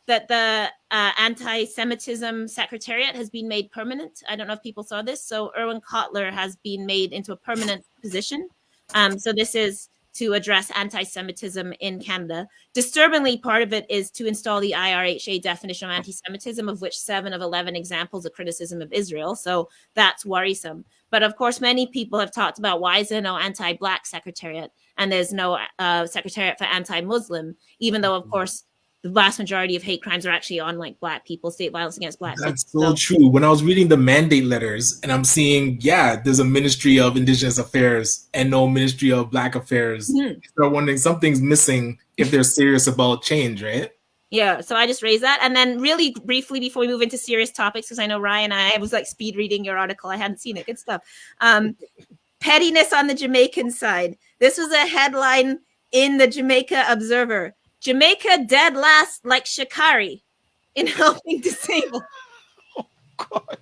that the anti-Semitism Secretariat has been made permanent. I don't know if people saw this. So Erwin Kotler has been made into a permanent position. So this is to address anti-Semitism in Canada. Disturbingly, part of it is to install the IRHA definition of anti-Semitism, of which 7 of 11 examples of criticism of Israel. So that's worrisome. But of course, many people have talked about why is there no anti-Black secretariat and there's no secretariat for anti-Muslim, even though, of course, the vast majority of hate crimes are actually on like Black people, state violence against Black people. That's so true. When I was reading the mandate letters and I'm seeing, there's a Ministry of Indigenous Affairs and no Ministry of Black Affairs. Mm-hmm. So wondering something's missing if they're serious about change, right? Yeah, so I just raised that. And then really briefly before we move into serious topics, because I know Ryan, I was like speed reading your article. I hadn't seen it. Good stuff. Pettiness on the Jamaican side. This was a headline in the Jamaica Observer. Jamaica dead last like Sha'Carri in helping disabled. Oh, God.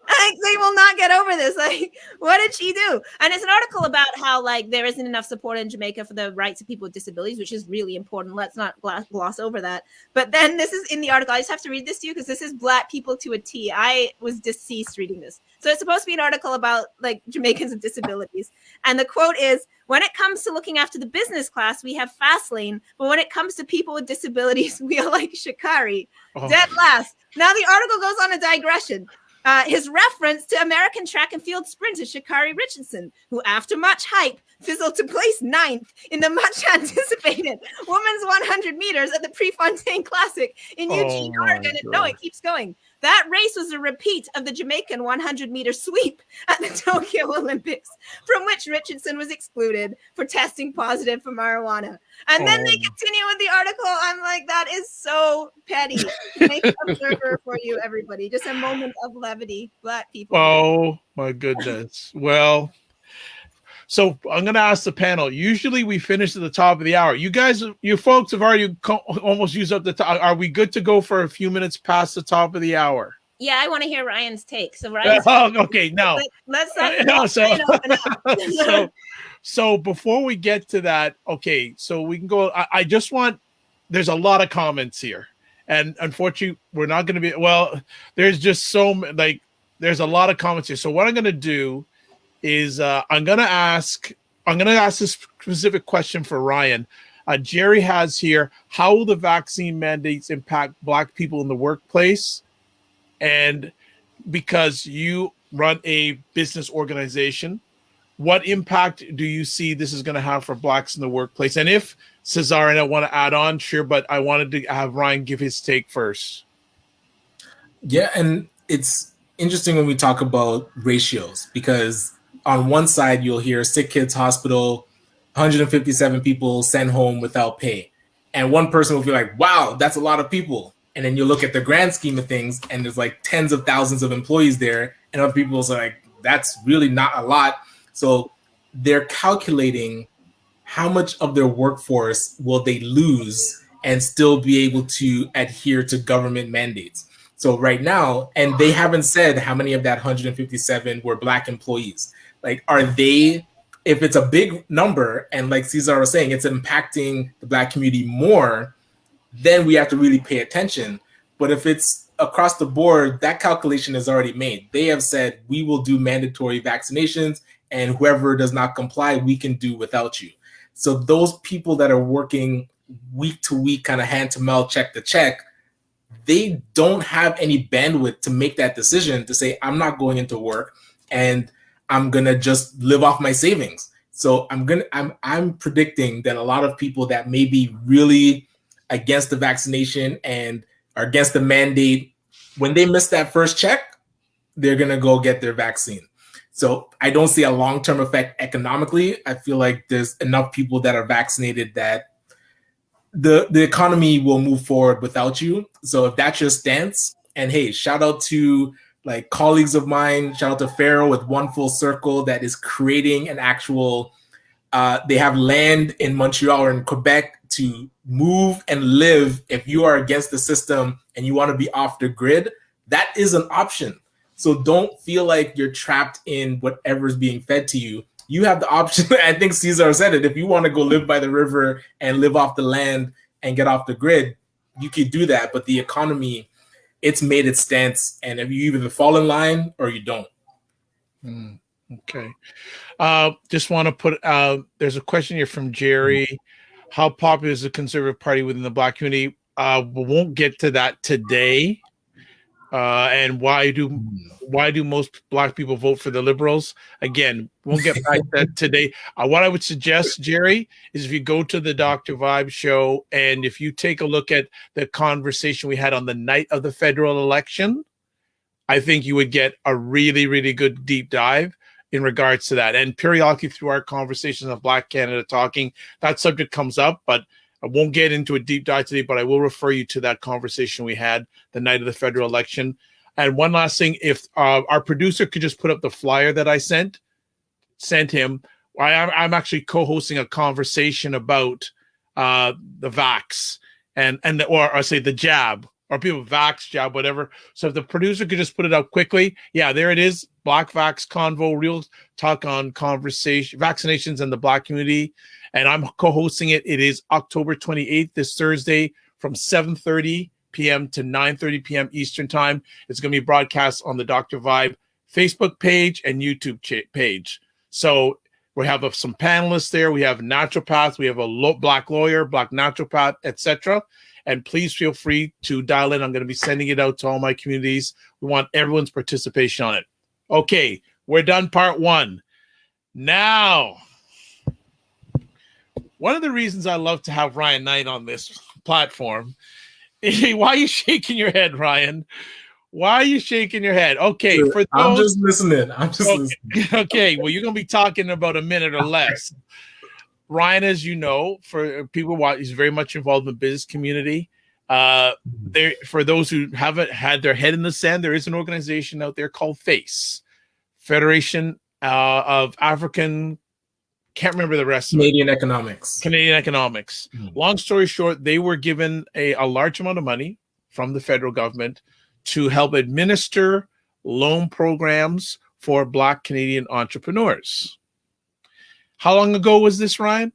Like, they will not get over this. Like, what did she do? And it's an article about how like there isn't enough support in Jamaica for the rights of people with disabilities, which is really important. Let's not gloss over that. But then this is in the article. I just have to read this to you because this is Black people to a T. I was deceased reading this. So it's supposed to be an article about like Jamaicans with disabilities. And the quote is, when it comes to looking after the business class, we have fast lane. But when it comes to people with disabilities, we are like Sha'Carri, dead last. Now the article goes on a digression. His reference to American track and field sprinter Sha'Carri Richardson, who after much hype fizzled to place 9th in the much anticipated women's 100 meters at the Prefontaine Classic in Eugene, Oregon. No, it keeps going. That race was a repeat of the Jamaican 100-meter sweep at the Tokyo Olympics, from which Richardson was excluded for testing positive for marijuana. And then they continue with the article. I'm like, that is so petty. Make an observer for you, everybody. Just a moment of levity, Black people. Oh, my goodness. Well, so I'm going to ask the panel. Usually we finish at the top of the hour. You guys, you folks have already almost used up the time. Are we good to go for a few minutes past the top of the hour? Yeah, I want to hear Ryan's take. So Ryan's okay, now let's so before we get to that, okay, so we can go. I just want. There's a lot of comments here, and unfortunately, we're not going to be. Well, there's just there's a lot of comments here. So what I'm going to do is I'm going to ask a specific question for Ryan. Jerry has here, how will the vaccine mandates impact Black people in the workplace? And because you run a business organization, what impact do you see this is going to have for Blacks in the workplace? And if Cesar and I want to add on, sure, but I wanted to have Ryan give his take first. Yeah, and it's interesting when we talk about ratios, because on one side, you'll hear Sick Kids Hospital, 157 people sent home without pay. And one person will be like, wow, that's a lot of people. And then you look at the grand scheme of things, and there's like tens of thousands of employees there. And other people are like, that's really not a lot. So they're calculating how much of their workforce will they lose and still be able to adhere to government mandates. So right now, and they haven't said how many of that 157 were Black employees. Like, are they, if it's a big number, and like Cesar was saying, it's impacting the Black community more, then we have to really pay attention. But if it's across the board, that calculation is already made. They have said, we will do mandatory vaccinations, and whoever does not comply, we can do without you. So those people that are working week to week, kind of hand to mouth, check to check, they don't have any bandwidth to make that decision to say, I'm not going into work and I'm going to just live off my savings. So I'm predicting that a lot of people that may be really against the vaccination and are against the mandate, when they miss that first check, they're going to go get their vaccine. So I don't see a long-term effect economically. I feel like there's enough people that are vaccinated that the economy will move forward without you. So if that's your stance, and hey, shout out to like colleagues of mine, shout out to Pharaoh with One Full Circle that is creating an actual, they have land in Montreal or in Quebec to move and live. If you are against the system and you want to be off the grid, that is an option. So don't feel like you're trapped in whatever's being fed to you. You have the option. I think Cesar said it. If you want to go live by the river and live off the land and get off the grid, you could do that. But the economy, it's made its stance. And if you either fall in line or you don't. Okay. Just want to put there's a question here from Jerry. How popular is the Conservative Party within the Black community? We won't get to that today. And why do most Black people vote for the Liberals? Again, won't get back to that today. What I would suggest, Jerry, is if you go to the Dr. Vibe show and if you take a look at the conversation we had on the night of the federal election, I think you would get a really, really good deep dive in regards to that. And periodically through our conversations of Black Canada Talking, that subject comes up, but I won't get into a deep dive today, but I will refer you to that conversation we had the night of the federal election. And one last thing, if our producer could just put up the flyer that I sent him. I'm actually co-hosting a conversation about the vax or I say the jab, or people vax, jab, whatever. So if the producer could just put it up quickly. Yeah, there it is. Black Vax Convo, real talk on conversation, vaccinations and the Black community. And I'm co-hosting it. It is October 28th, this Thursday, from 7:30 p.m. to 9:30 p.m. Eastern time. It's going to be broadcast on the Dr. Vibe Facebook page and YouTube page. So we have some panelists there. We have naturopaths. We have a Black lawyer, Black naturopath, etc. And please feel free to dial in. I'm going to be sending it out to all my communities. We want everyone's participation on it. Okay, we're done part one. Now, one of the reasons I love to have Ryan Knight on this platform. Why are you shaking your head, Ryan? Why are you shaking your head? Okay, for those, I'm just listening. Listening. Okay, well, you're going to be talking about a minute or less. Ryan, as you know, for people who he's very much involved in the business community. For those who haven't had their head in the sand, there is an organization out there called FACE, Federation of African, can't remember the rest Canadian of it. Economics. Canadian Economics. Long story short, they were given a large amount of money from the federal government to help administer loan programs for Black Canadian entrepreneurs. How long ago was this, Ryan?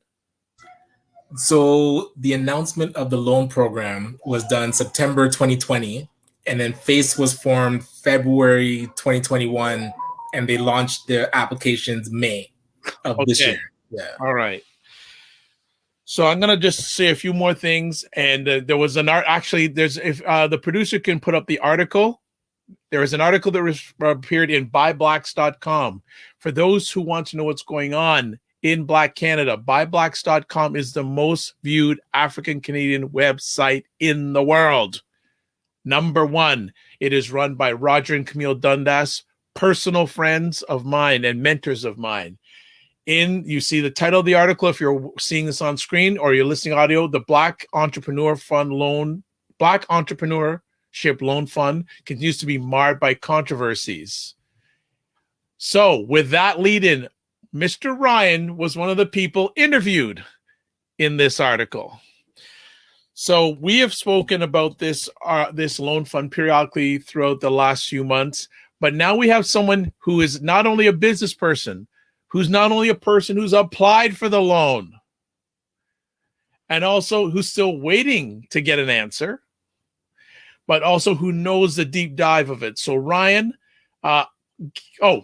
So the announcement of the loan program was done September 2020, and then FACE was formed February 2021, and they launched their applications May of this year. Yeah. All right. So I'm gonna just say a few more things, and there was an art. Actually, there's if the producer can put up the article. There is an article that appeared in buyblacks.com. For those who want to know what's going on in Black Canada, buyblacks.com is the most viewed African Canadian website in the world. Number one, it is run by Roger and Camille Dundas, personal friends of mine and mentors of mine. You see the title of the article, if you're seeing this on screen or you're listening audio, the Black Entrepreneurship Loan Fund continues to be marred by controversies. So with that lead in, Mr. Ryan was one of the people interviewed in this article. So we have spoken about this loan fund periodically throughout the last few months, but now we have someone who is not only a business person, who's not only a person who's applied for the loan, and also who's still waiting to get an answer, but also who knows the deep dive of it. So Ryan,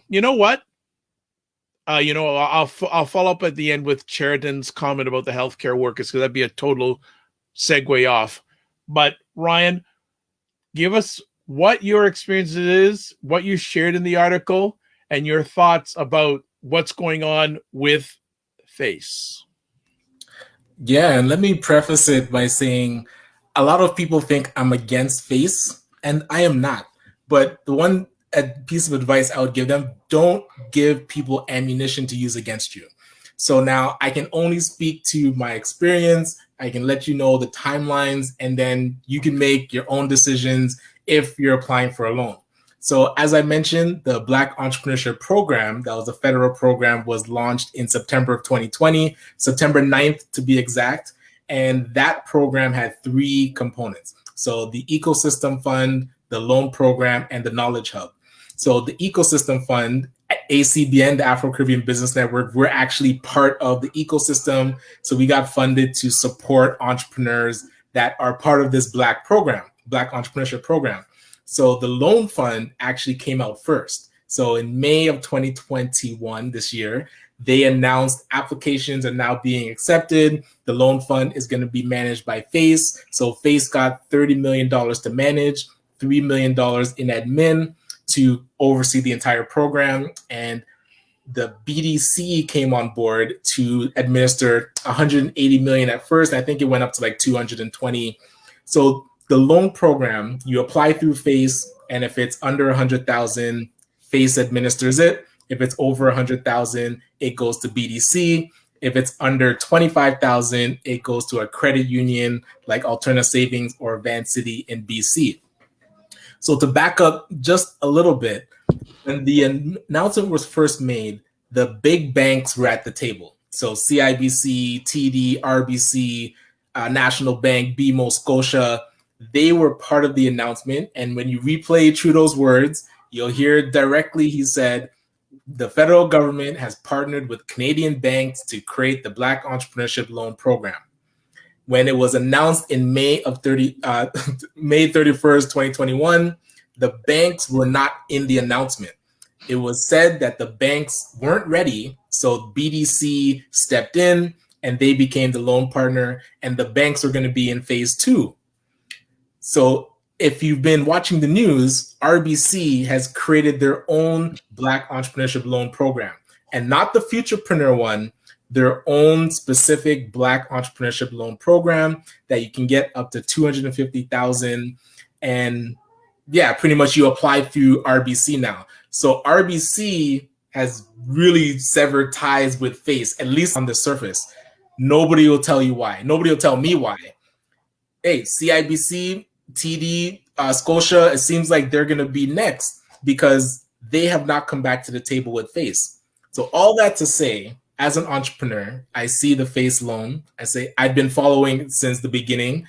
you know what? I'll follow up at the end with Sheridan's comment about the healthcare workers, because that'd be a total segue off. But Ryan, give us what your experience is, what you shared in the article, and your thoughts about what's going on with FACE. Yeah, and let me preface it by saying a lot of people think I'm against FACE, and I am not. But the one piece of advice I would give them: don't give people ammunition to use against you. So now I can only speak to my experience. I can let you know the timelines, and then you can make your own decisions if you're applying for a loan. So as I mentioned, the Black Entrepreneurship Program, that was a federal program, was launched in September of 2020, September 9th to be exact. And that program had three components. So the Ecosystem Fund, the Loan Program, and the Knowledge Hub. So the Ecosystem Fund, ACBN, the Afro-Caribbean Business Network, we're actually part of the ecosystem. So we got funded to support entrepreneurs that are part of this Black program, Black Entrepreneurship Program. So the Loan Fund actually came out first. So in May of 2021, this year, they announced applications are now being accepted. The loan fund is going to be managed by Face. So Face got $30 million to manage, $3 million in admin to oversee the entire program. And the BDC came on board to administer 180 million at first. I think it went up to like 220. So the loan program, you apply through Face, and if it's under 100,000, Face administers it. If it's over 100,000, it goes to BDC. If it's under 25,000, it goes to a credit union like Alterna Savings or Van City in BC. So to back up just a little bit, when the announcement was first made, the big banks were at the table. So CIBC, TD, RBC, National Bank, BMO, Scotia, they were part of the announcement. And when you replay Trudeau's words, you'll hear directly he said, the federal government has partnered with Canadian banks to create the Black Entrepreneurship Loan Program. When it was announced in May 31st, 2021, the banks were not in the announcement. It was said that the banks weren't ready, so BDC stepped in and they became the loan partner, and the banks are going to be in phase 2. So if you've been watching the news, RBC has created their own Black Entrepreneurship Loan Program, and not the Futurepreneur one, their own specific Black Entrepreneurship Loan Program that you can get up to $250,000. And yeah, pretty much you apply through RBC now. So RBC has really severed ties with Face, at least on the surface. Nobody will tell you why. Nobody will tell me why. Hey, CIBC, TD, Scotia, it seems like they're going to be next because they have not come back to the table with Face. So all that to say, as an entrepreneur, I see the Face loan. I say I've been following since the beginning.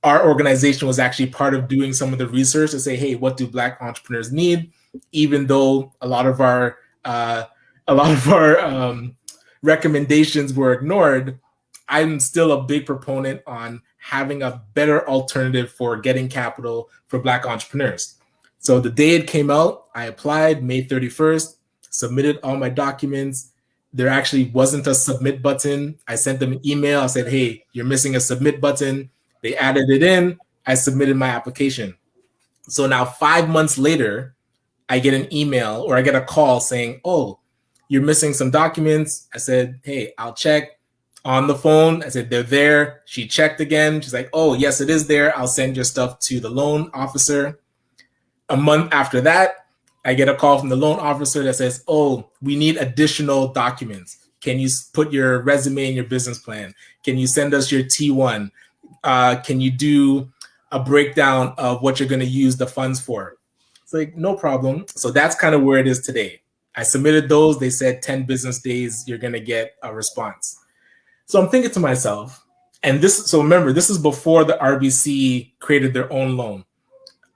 Our organization was actually part of doing some of the research to say, hey, what do Black entrepreneurs need? Even though a lot of our recommendations were ignored, I'm still a big proponent on having a better alternative for getting capital for Black entrepreneurs. So the day it came out, I applied May 31st, submitted all my documents. There actually wasn't a submit button. I sent them an email. I said, hey, you're missing a submit button. They added it in. I submitted my application. So now 5 months later, I get an email or I get a call saying, oh, you're missing some documents. I said, hey, I'll check. On the phone, I said, they're there. She checked again. She's like, oh, yes, it is there. I'll send your stuff to the loan officer. A month after that, I get a call from the loan officer that says, oh, we need additional documents. Can you put your resume and your business plan? Can you send us your T1? Can you do a breakdown of what you're going to use the funds for? It's like, no problem. So that's kind of where it is today. I submitted those. They said 10 business days, you're going to get a response. So I'm thinking to myself, so remember, this is before the RBC created their own loan.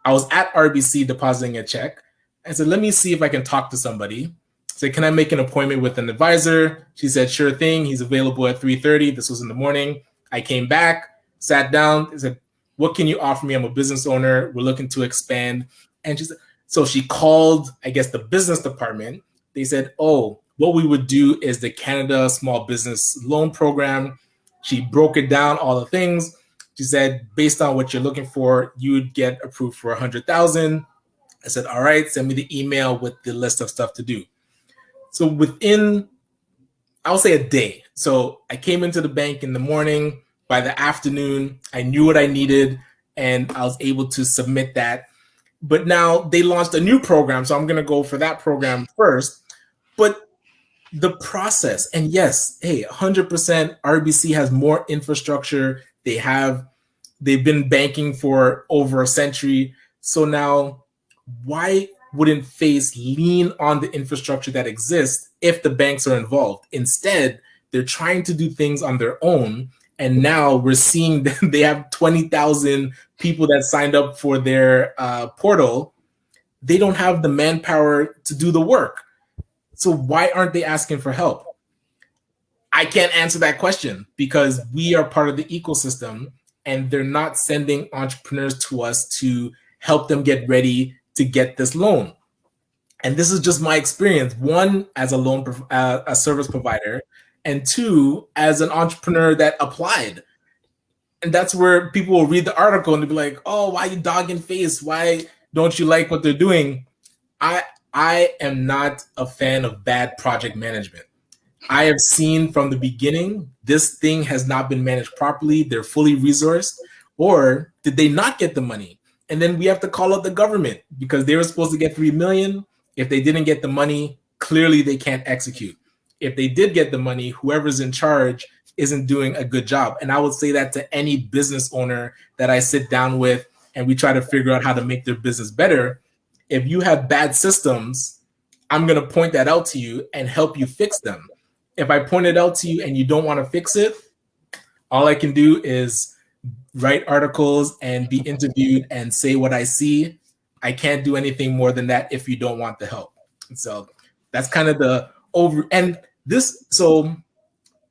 I was at RBC depositing a check. I said, let me see if I can talk to somebody. I said, can I make an appointment with an advisor? She said, sure thing. He's available at 3:30. This was in the morning. I came back, sat down. I said, what can you offer me? I'm a business owner. We're looking to expand. And she said, so she called, I guess, the business department. They said, oh, what we would do is the Canada Small Business Loan Program. She broke it down, all the things. She said, based on what you're looking for, you would get approved for $100,000. I said, all right, send me the email with the list of stuff to do. So within, I'll say a day. So I came into the bank in the morning. By the afternoon, I knew what I needed, and I was able to submit that. But now they launched a new program, so I'm going to go for that program first. But the process, and yes, hey, 100% RBC has more infrastructure. They've been banking for over a century. So now why wouldn't Face lean on the infrastructure that exists if the banks are involved? Instead, they're trying to do things on their own. And now we're seeing that they have 20,000 people that signed up for their portal. They don't have the manpower to do the work. So why aren't they asking for help? I can't answer that question because we are part of the ecosystem and they're not sending entrepreneurs to us to help them get ready to get this loan. And this is just my experience. One, as a service provider, and two, as an entrepreneur that applied. And that's where people will read the article and they'll be like, "Oh, why you dogging face? Why don't you like what they're doing?" I am not a fan of bad project management. I have seen from the beginning, this thing has not been managed properly. They're fully resourced, or did they not get the money? And then we have to call out the government because they were supposed to get $3 million. If they didn't get the money, clearly they can't execute. If they did get the money, whoever's in charge isn't doing a good job. And I would say that to any business owner that I sit down with and we try to figure out how to make their business better. If you have bad systems, I'm going to point that out to you and help you fix them. If I point it out to you and you don't want to fix it, all I can do is write articles and be interviewed and say what I see. I can't do anything more than that if you don't want the help. So that's kind of the over. And this, so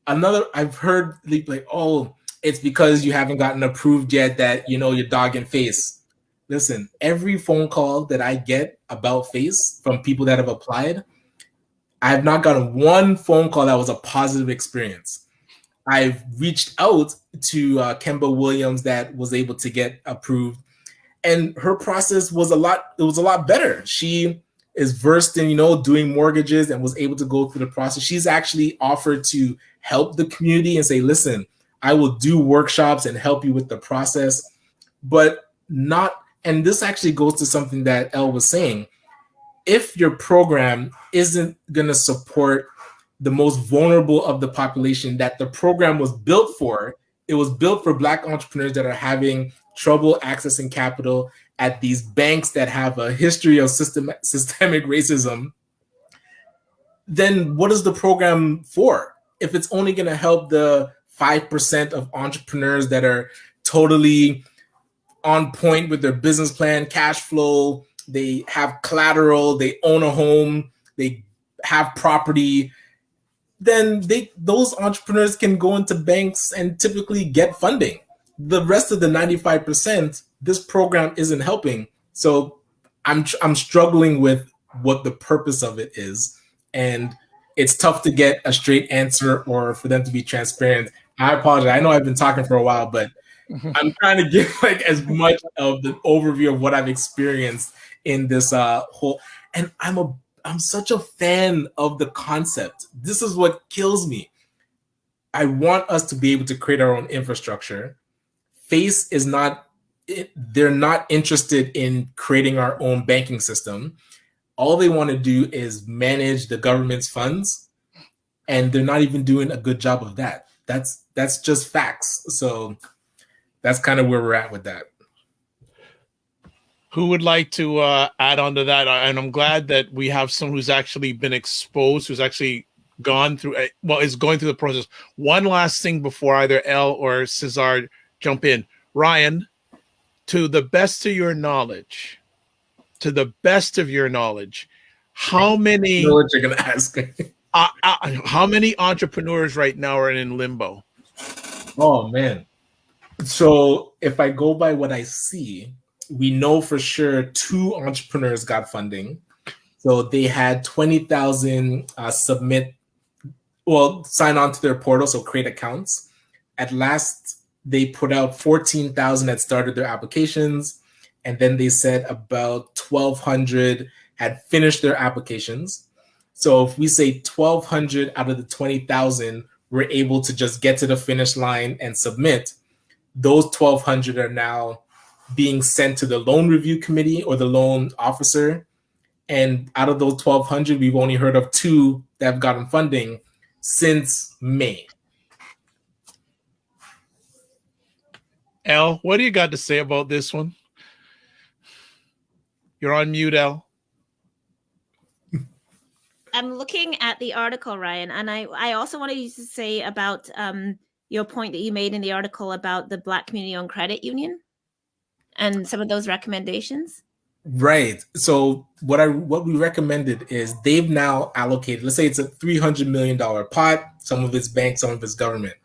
another, I've heard like, "Oh, it's because you haven't gotten approved yet that, you know, you're dogging face." Listen, every phone call that I get about face from people that have applied, I have not gotten one phone call that was a positive experience. I've reached out to Kemba Williams that was able to get approved, and her process was a lot better. She is versed in, you know, doing mortgages and was able to go through the process. She's actually offered to help the community and say, "Listen, I will do workshops and help you with the process," but not. And this actually goes to something that Elle was saying. If your program isn't going to support the most vulnerable of the population that the program was built for, it was built for Black entrepreneurs that are having trouble accessing capital at these banks that have a history of systemic racism, then what is the program for? If it's only going to help the 5% of entrepreneurs that are totally on point with their business plan, cash flow, they have collateral, they own a home, they have property, then those entrepreneurs can go into banks and typically get funding. The rest of the 95%, this program isn't helping. So I'm struggling with what the purpose of it is. And it's tough to get a straight answer or for them to be transparent. I apologize. I know I've been talking for a while, but I'm trying to give like as much of the overview of what I've experienced in this whole, and I'm such a fan of the concept. This is what kills me. I want us to be able to create our own infrastructure. Face is not, they're not interested in creating our own banking system. All they want to do is manage the government's funds, and they're not even doing a good job of that. That's just facts. So that's kind of where we're at with that. Who would like to add on to that? And I'm glad that we have someone who's actually been exposed, who's actually gone through, is going through the process. One last thing before either Elle or Cesar jump in. Ryan, to the best of your knowledge, how many? I know what you're gonna ask. How many entrepreneurs right now are in limbo? Oh man. So if I go by what I see, we know for sure 2 entrepreneurs got funding. So they had 20,000 sign on to their portal, so create accounts. At last, they put out 14,000 that started their applications. And then they said about 1,200 had finished their applications. So if we say 1,200 out of the 20,000 were able to just get to the finish line and submit, those 1,200 are now being sent to the loan review committee or the loan officer. And out of those 1,200, we've only heard of 2 that have gotten funding since May. Elle, what do you got to say about this one? You're on mute, Elle. I'm looking at the article, Ryan, and I also wanted you to say about your point that you made in the article about the Black Community-Owned Credit Union and some of those recommendations. Right. So what we recommended is they've now allocated, let's say it's a $300 million pot, some of it's bank, some of it's government.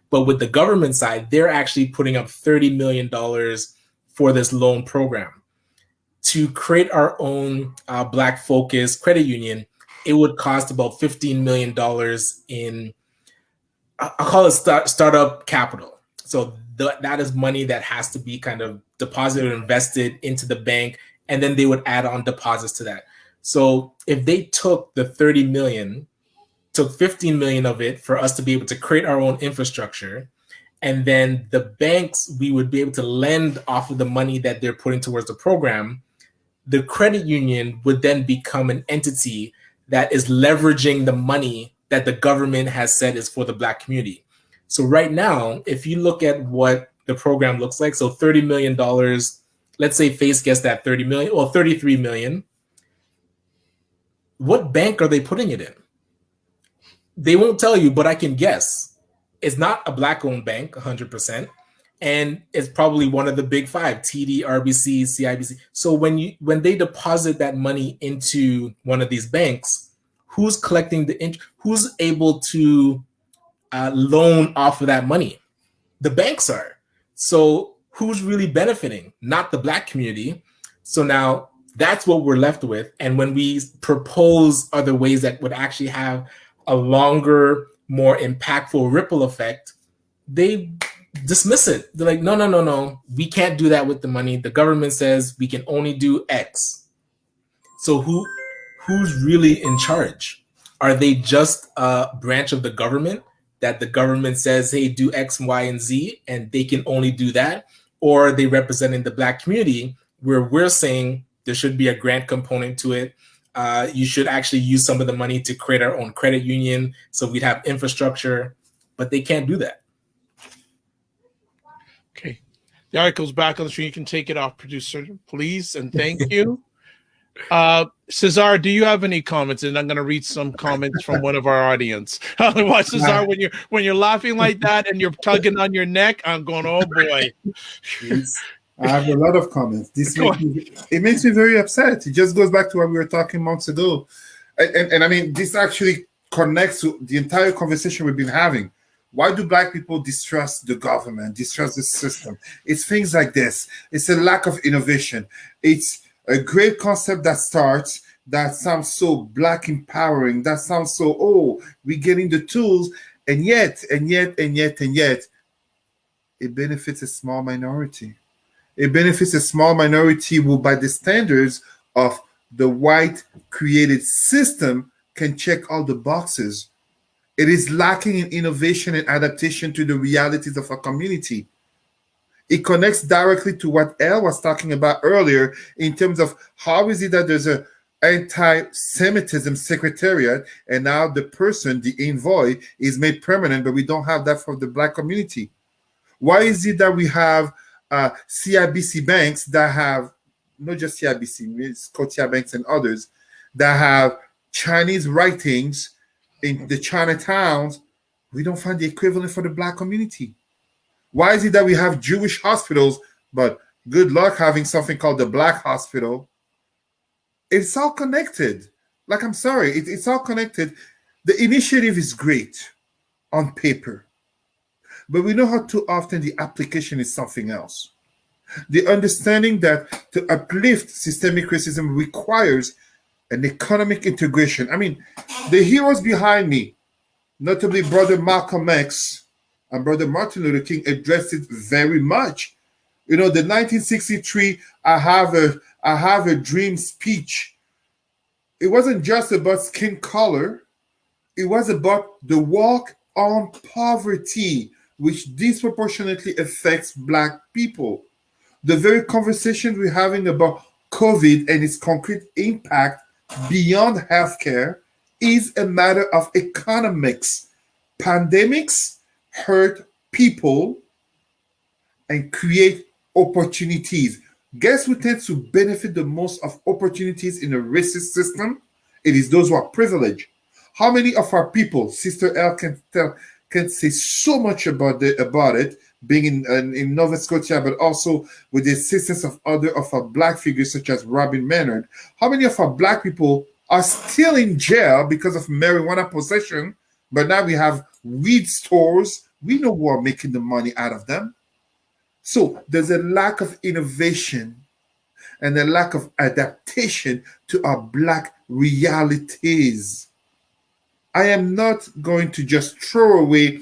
But with the government side, they're actually putting up $30 million for this loan program. to create our own Black focused credit union, it would cost about $15 million in, I'll call it startup capital. So that is money that has to be kind of deposited or invested into the bank, and then they would add on deposits to that. So if they took the 30 million, took 15 million of it for us to be able to create our own infrastructure, and then the banks, we would be able to lend off of the money that they're putting towards the program, the credit union would then become an entity that is leveraging the money that the government has said is for the Black community. So right now, if you look at what the program looks like, so $30 million, let's say Face gets that 30 million or 33 million. What bank are they putting it in? They won't tell you, but I can guess. It's not a Black-owned bank, 100%, and it's probably one of the big five: TD, RBC, CIBC. So when they deposit that money into one of these banks, who's collecting the interest? Who's able to loan off of that money? The banks are. So who's really benefiting? Not the Black community. So now that's what we're left with. And when we propose other ways that would actually have a longer, more impactful ripple effect, they dismiss it. They're like, no, we can't do that with the money. The government says we can only do X. So who's really in charge? Are they just a branch of the government that the government says, hey, do X, Y, and Z, and they can only do that? Or are they representing the Black community where we're saying there should be a grant component to it? You should actually use some of the money to create our own credit union so we'd have infrastructure, but they can't do that. Okay. The article's back on the screen. You can take it off, producer, please, and thank you. Cesar, do you have any comments? And I'm going to read some comments from one of our audience. Otherwise, Cesar, when you're laughing like that and you're tugging on your neck, I'm going, oh boy. I have a lot of comments. It makes me very upset. It just goes back to what we were talking months ago. And I mean, this actually connects to the entire conversation we've been having. Why do Black people distrust the government, distrust the system? It's things like this. It's a lack of innovation. It's a great concept that starts, that sounds so Black empowering, that sounds so, we're getting the tools, and yet, it benefits a small minority. It benefits a small minority who, by the standards of the white created system, can check all the boxes. It is lacking in innovation and adaptation to the realities of a community. It connects directly to what Elle was talking about earlier in terms of how is it that there's an anti-Semitism secretariat and now the person, the envoy, is made permanent, but we don't have that for the Black community? Why is it that we have CIBC banks that have, not just CIBC, Scotia banks and others, that have Chinese writings in the Chinatowns? We don't find the equivalent for the Black community. Why is it that we have Jewish hospitals, but good luck having something called the Black hospital? It's all connected. Like, I'm sorry, it's all connected. The initiative is great on paper, but we know how too often the application is something else. The understanding that to uplift systemic racism requires an economic integration. I mean, the heroes behind me, notably Brother Malcolm X and Brother Martin Luther King, addressed it very much. You know, the 1963 I have a dream speech. It wasn't just about skin color. It was about the walk on poverty, which disproportionately affects Black people. The very conversation we're having about COVID and its concrete impact beyond healthcare is a matter of economics. Pandemics hurt people and create opportunities. Guess who tends to benefit the most of opportunities in a racist system? It is those who are privileged. How many of our people, Sister L can say so much about it, being in Nova Scotia, but also with the assistance of other of our Black figures such as Robin Maynard. How many of our Black people are still in jail because of marijuana possession, but now we have weed stores? We know who are making the money out of them. So there's a lack of innovation. and a lack of adaptation to our Black realities. I am not going to just throw away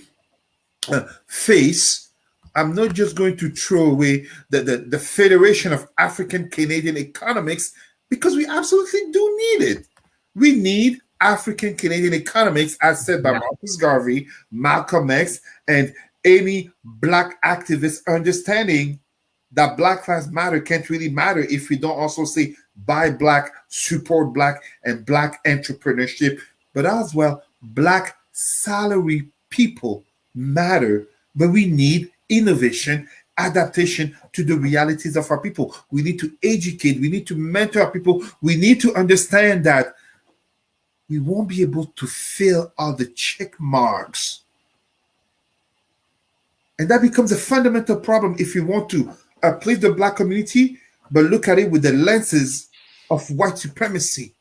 FACE. I'm not just going to throw away the Federation of African Canadian Economics, because we absolutely do need it. We need African Canadian economics, as said by Marcus Garvey, Malcolm X, and any Black activist, understanding that Black Lives Matter can't really matter if we don't also say buy Black, support Black, and Black entrepreneurship, but as well, Black salary people matter. But we need innovation, adaptation to the realities of our people. We need to educate, we need to mentor our people, we need to understand that we won't be able to fill all the check marks. And that becomes a fundamental problem if you want to uplift the Black community, but look at it with the lenses of white supremacy.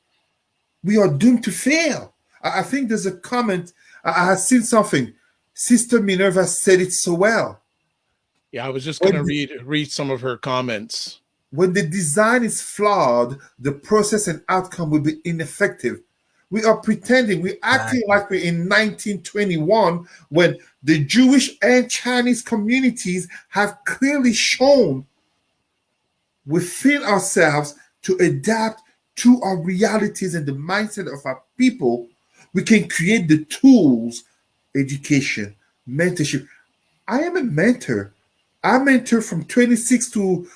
We are doomed to fail. I think there's a comment, I have seen something. Sister Minerva said it so well. Yeah, I was just going to read some of her comments. When the design is flawed, the process and outcome will be ineffective. We are pretending, we're acting like we're in 1921 when the Jewish and Chinese communities have clearly shown within ourselves to adapt to our realities and the mindset of our people. We can create the tools, education, mentorship. I am a mentor. I mentor from 26 to,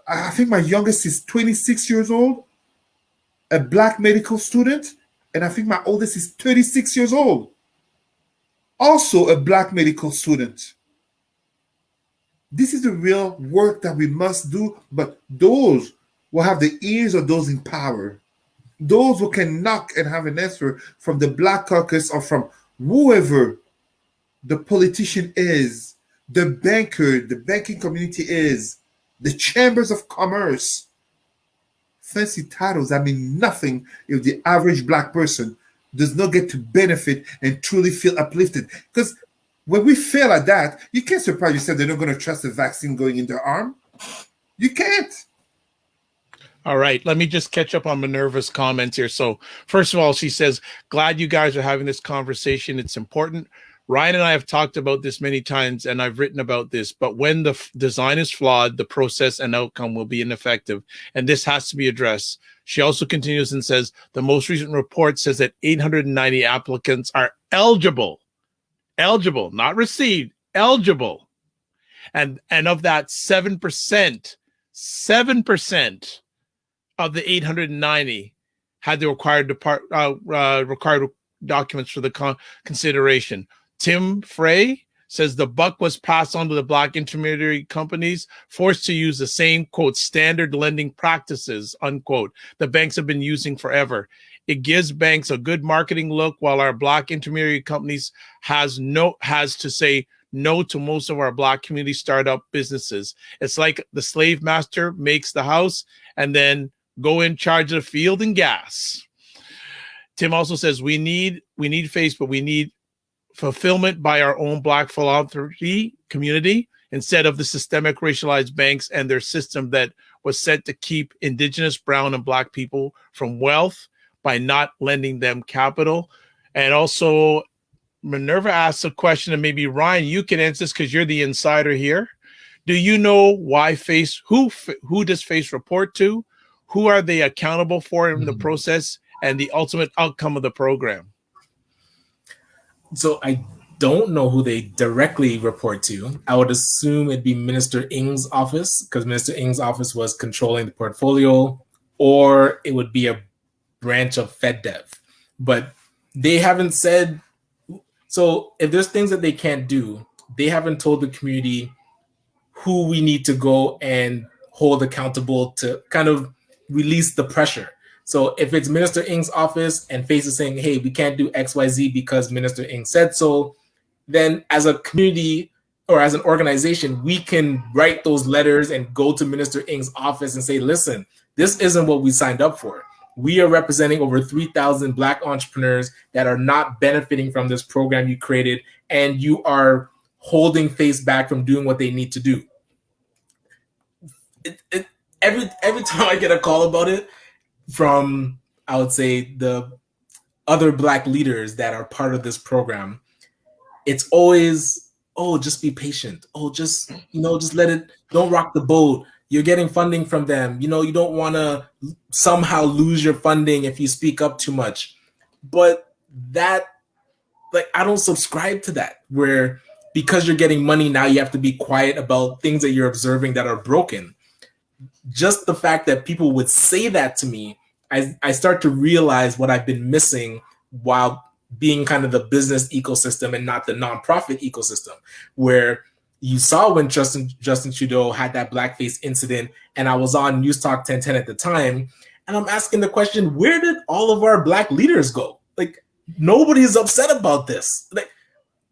I think my youngest is 26 years old, a Black medical student, and I think my oldest is 36 years old, also a Black medical student. This is the real work that we must do, but those will have the ears of those in power, those who can knock and have an answer from the Black caucus or from whoever the politician is, the banker, the banking community is, the chambers of commerce. Fancy titles that mean nothing if the average Black person does not get to benefit and truly feel uplifted. Because when we fail at that, you can't surprise yourself they're not going to trust the vaccine going in their arm. You can't. All right, let me just catch up on Minerva's comments here. So first of all, she says, glad you guys are having this conversation. It's important. Ryan and I have talked about this many times, and I've written about this, but when the design is flawed, the process and outcome will be ineffective, and this has to be addressed. She also continues and says, the most recent report says that 890 applicants are eligible, not received, eligible. And of that, 7% of the 890 had the required documents for the consideration. Tim Frey says the buck was passed on to the Black intermediary companies forced to use the same, quote, standard lending practices, unquote, the banks have been using forever. It gives banks a good marketing look, while our Black intermediary companies has to say no to most of our Black community startup businesses. It's like the slave master makes the house and then go in charge of the field and gas. Tim also says we need faith, but we need fulfillment by our own Black philanthropy community instead of the systemic racialized banks and their system that was set to keep Indigenous, Brown, and Black people from wealth by not lending them capital. And also, Minerva asks a question, and maybe Ryan, you can answer this because you're the insider here. Do you know why FACE, who does FACE report to? Who are they accountable for in the process and the ultimate outcome of the program? So I don't know who they directly report to. I would assume it'd be Minister Ng's office, because Minister Ng's office was controlling the portfolio, or it would be a branch of FedDev. But they haven't said, so if there's things that they can't do, they haven't told the community who we need to go and hold accountable to kind of release the pressure. So if it's Minister Ng's office and FACE is saying, hey, we can't do XYZ because Minister Ng said so, then as a community or as an organization, we can write those letters and go to Minister Ng's office and say, listen, this isn't what we signed up for. We are representing over 3,000 Black entrepreneurs that are not benefiting from this program you created, and you are holding FACE back from doing what they need to do. every time I get a call about it from, I would say, the other Black leaders that are part of this program, it's always, oh, just be patient. Oh, just let it, don't rock the boat. You're getting funding from them. You don't want to somehow lose your funding if you speak up too much. But that, like, I don't subscribe to that, where because you're getting money now you have to be quiet about things that you're observing that are broken. Just the fact that people would say that to me, I start to realize what I've been missing while being kind of the business ecosystem and not the nonprofit ecosystem, where you saw when Justin Trudeau had that blackface incident, and I was on News Talk 1010 at the time, and I'm asking the question, where did all of our Black leaders go? Like, nobody's upset about this. Like,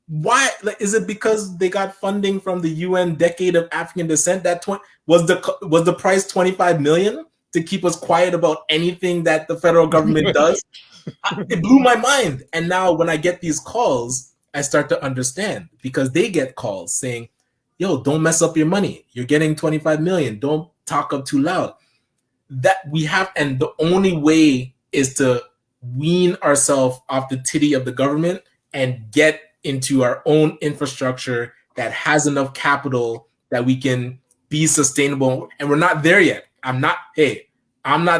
why? Like, is it because they got funding from the UN Decade of African Descent? That was the price 25 million to keep us quiet about anything that the federal government does? It blew my mind. And now when I get these calls, I start to understand, because they get calls saying, yo, don't mess up your money. You're getting 25 million. Don't talk up too loud. That we have, and the only way is to wean ourselves off the titty of the government and get into our own infrastructure that has enough capital that we can be sustainable. And we're not there yet. I'm not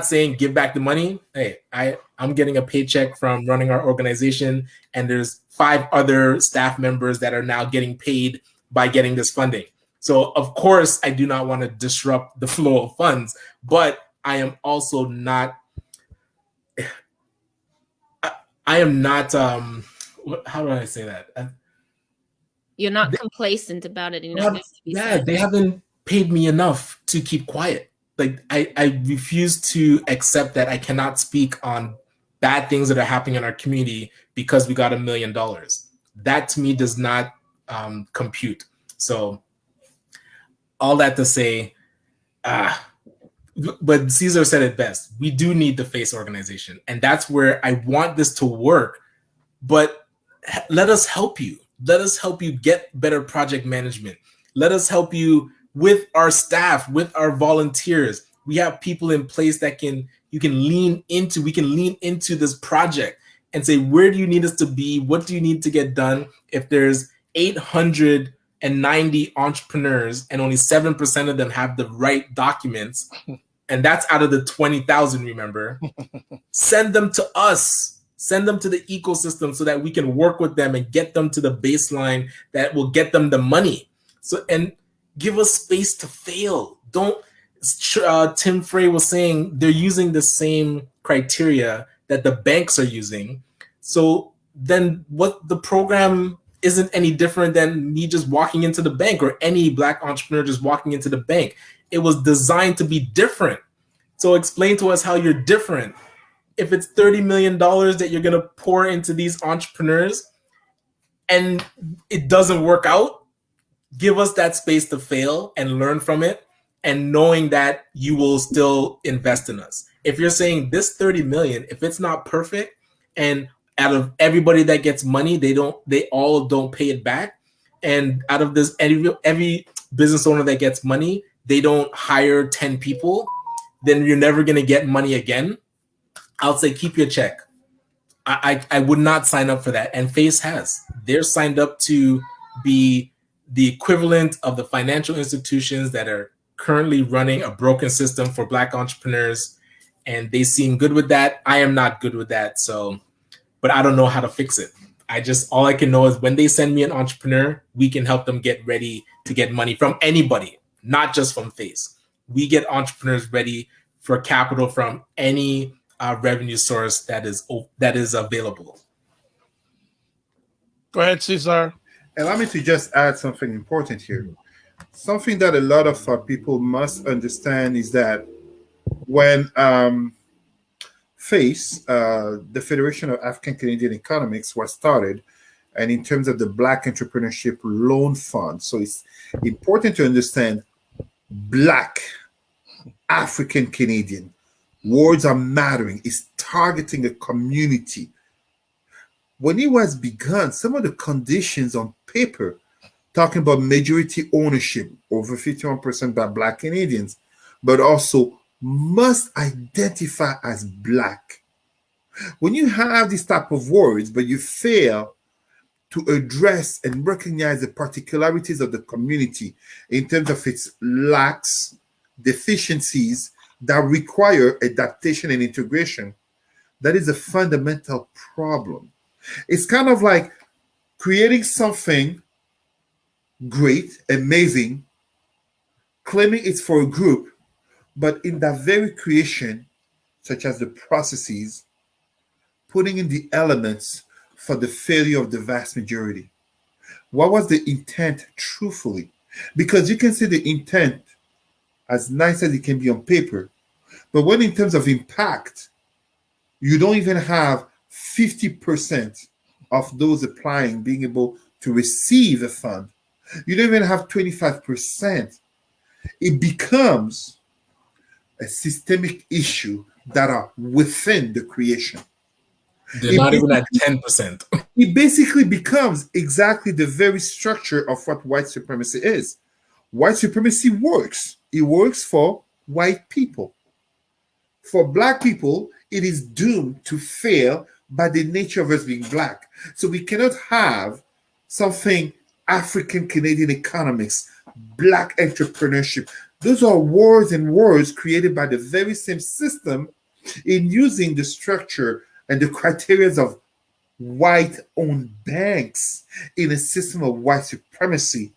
saying give back the money. Hey, I'm getting a paycheck from running our organization, and there's 5 other staff members that are now getting paid by getting this funding. So of course I do not want to disrupt the flow of funds, but I am also not, how do I say that? You're not complacent about it. They haven't paid me enough to keep quiet. Like, I refuse to accept that I cannot speak on bad things that are happening in our community because we got $1 million. That to me does not compute. So all that to say, but Cesar said it best. We do need the FACE organization. And that's where I want this to work. But let us help you. Let us help you get better project management. Let us help you with our staff, with our volunteers. We have people in place that we can lean into this project and say, where do you need us to be? What do you need to get done? If there's 890 entrepreneurs and only 7% of them have the right documents, and that's out of the 20,000, remember, send them to us. Send them to the ecosystem so that we can work with them and get them to the baseline that will get them the money. So, and give us space to fail. Don't, Tim Frey was saying they're using the same criteria that the banks are using. So then what, the program isn't any different than me just walking into the bank or any Black entrepreneur just walking into the bank. It was designed to be different. So explain to us how you're different. If it's $30 million that you're going to pour into these entrepreneurs and it doesn't work out, give us that space to fail and learn from it, and knowing that you will still invest in us. If you're saying this 30 million, if it's not perfect, and out of everybody that gets money, they all don't pay it back, and out of this, every business owner that gets money, they don't hire 10 people, then you're never going to get money again. I'll say keep your check. I would not sign up for that. And FACE has. They're signed up to be the equivalent of the financial institutions that are currently running a broken system for Black entrepreneurs. And they seem good with that. I am not good with that. So, but I don't know how to fix it. All I can know is when they send me an entrepreneur, we can help them get ready to get money from anybody, not just from FACE. We get entrepreneurs ready for capital from any revenue source that is available. Go ahead, Cesar. Allow me to just add something important here. Something that a lot of people must understand is that when FACE, the Federation of African Canadian Economics, was started, and in terms of the Black Entrepreneurship Loan Fund, so it's important to understand Black African Canadian. Words are mattering. It's targeting a community. When it was begun, some of the conditions on paper, talking about majority ownership, over 51% by Black Canadians, but also must identify as Black. When you have these type of words, but you fail to address and recognize the particularities of the community in terms of its lacks, deficiencies that require adaptation and integration, that is a fundamental problem. It's kind of like creating something great, amazing, claiming it's for a group, but in that very creation, such as the processes, putting in the elements for the failure of the vast majority. What was the intent truthfully? Because you can see the intent as nice as it can be on paper, but when in terms of impact, you don't even have 50% of those applying being able to receive a fund. You don't even have 25%. It becomes a systemic issue that are within the creation. They're not even at 10%. It basically becomes exactly the very structure of what white supremacy is. White supremacy works. It works for white people. For Black people, it is doomed to fail by the nature of us being Black. So we cannot have something African Canadian economics, Black entrepreneurship. Those are words and words created by the very same system in using the structure and the criteria of white-owned banks in a system of white supremacy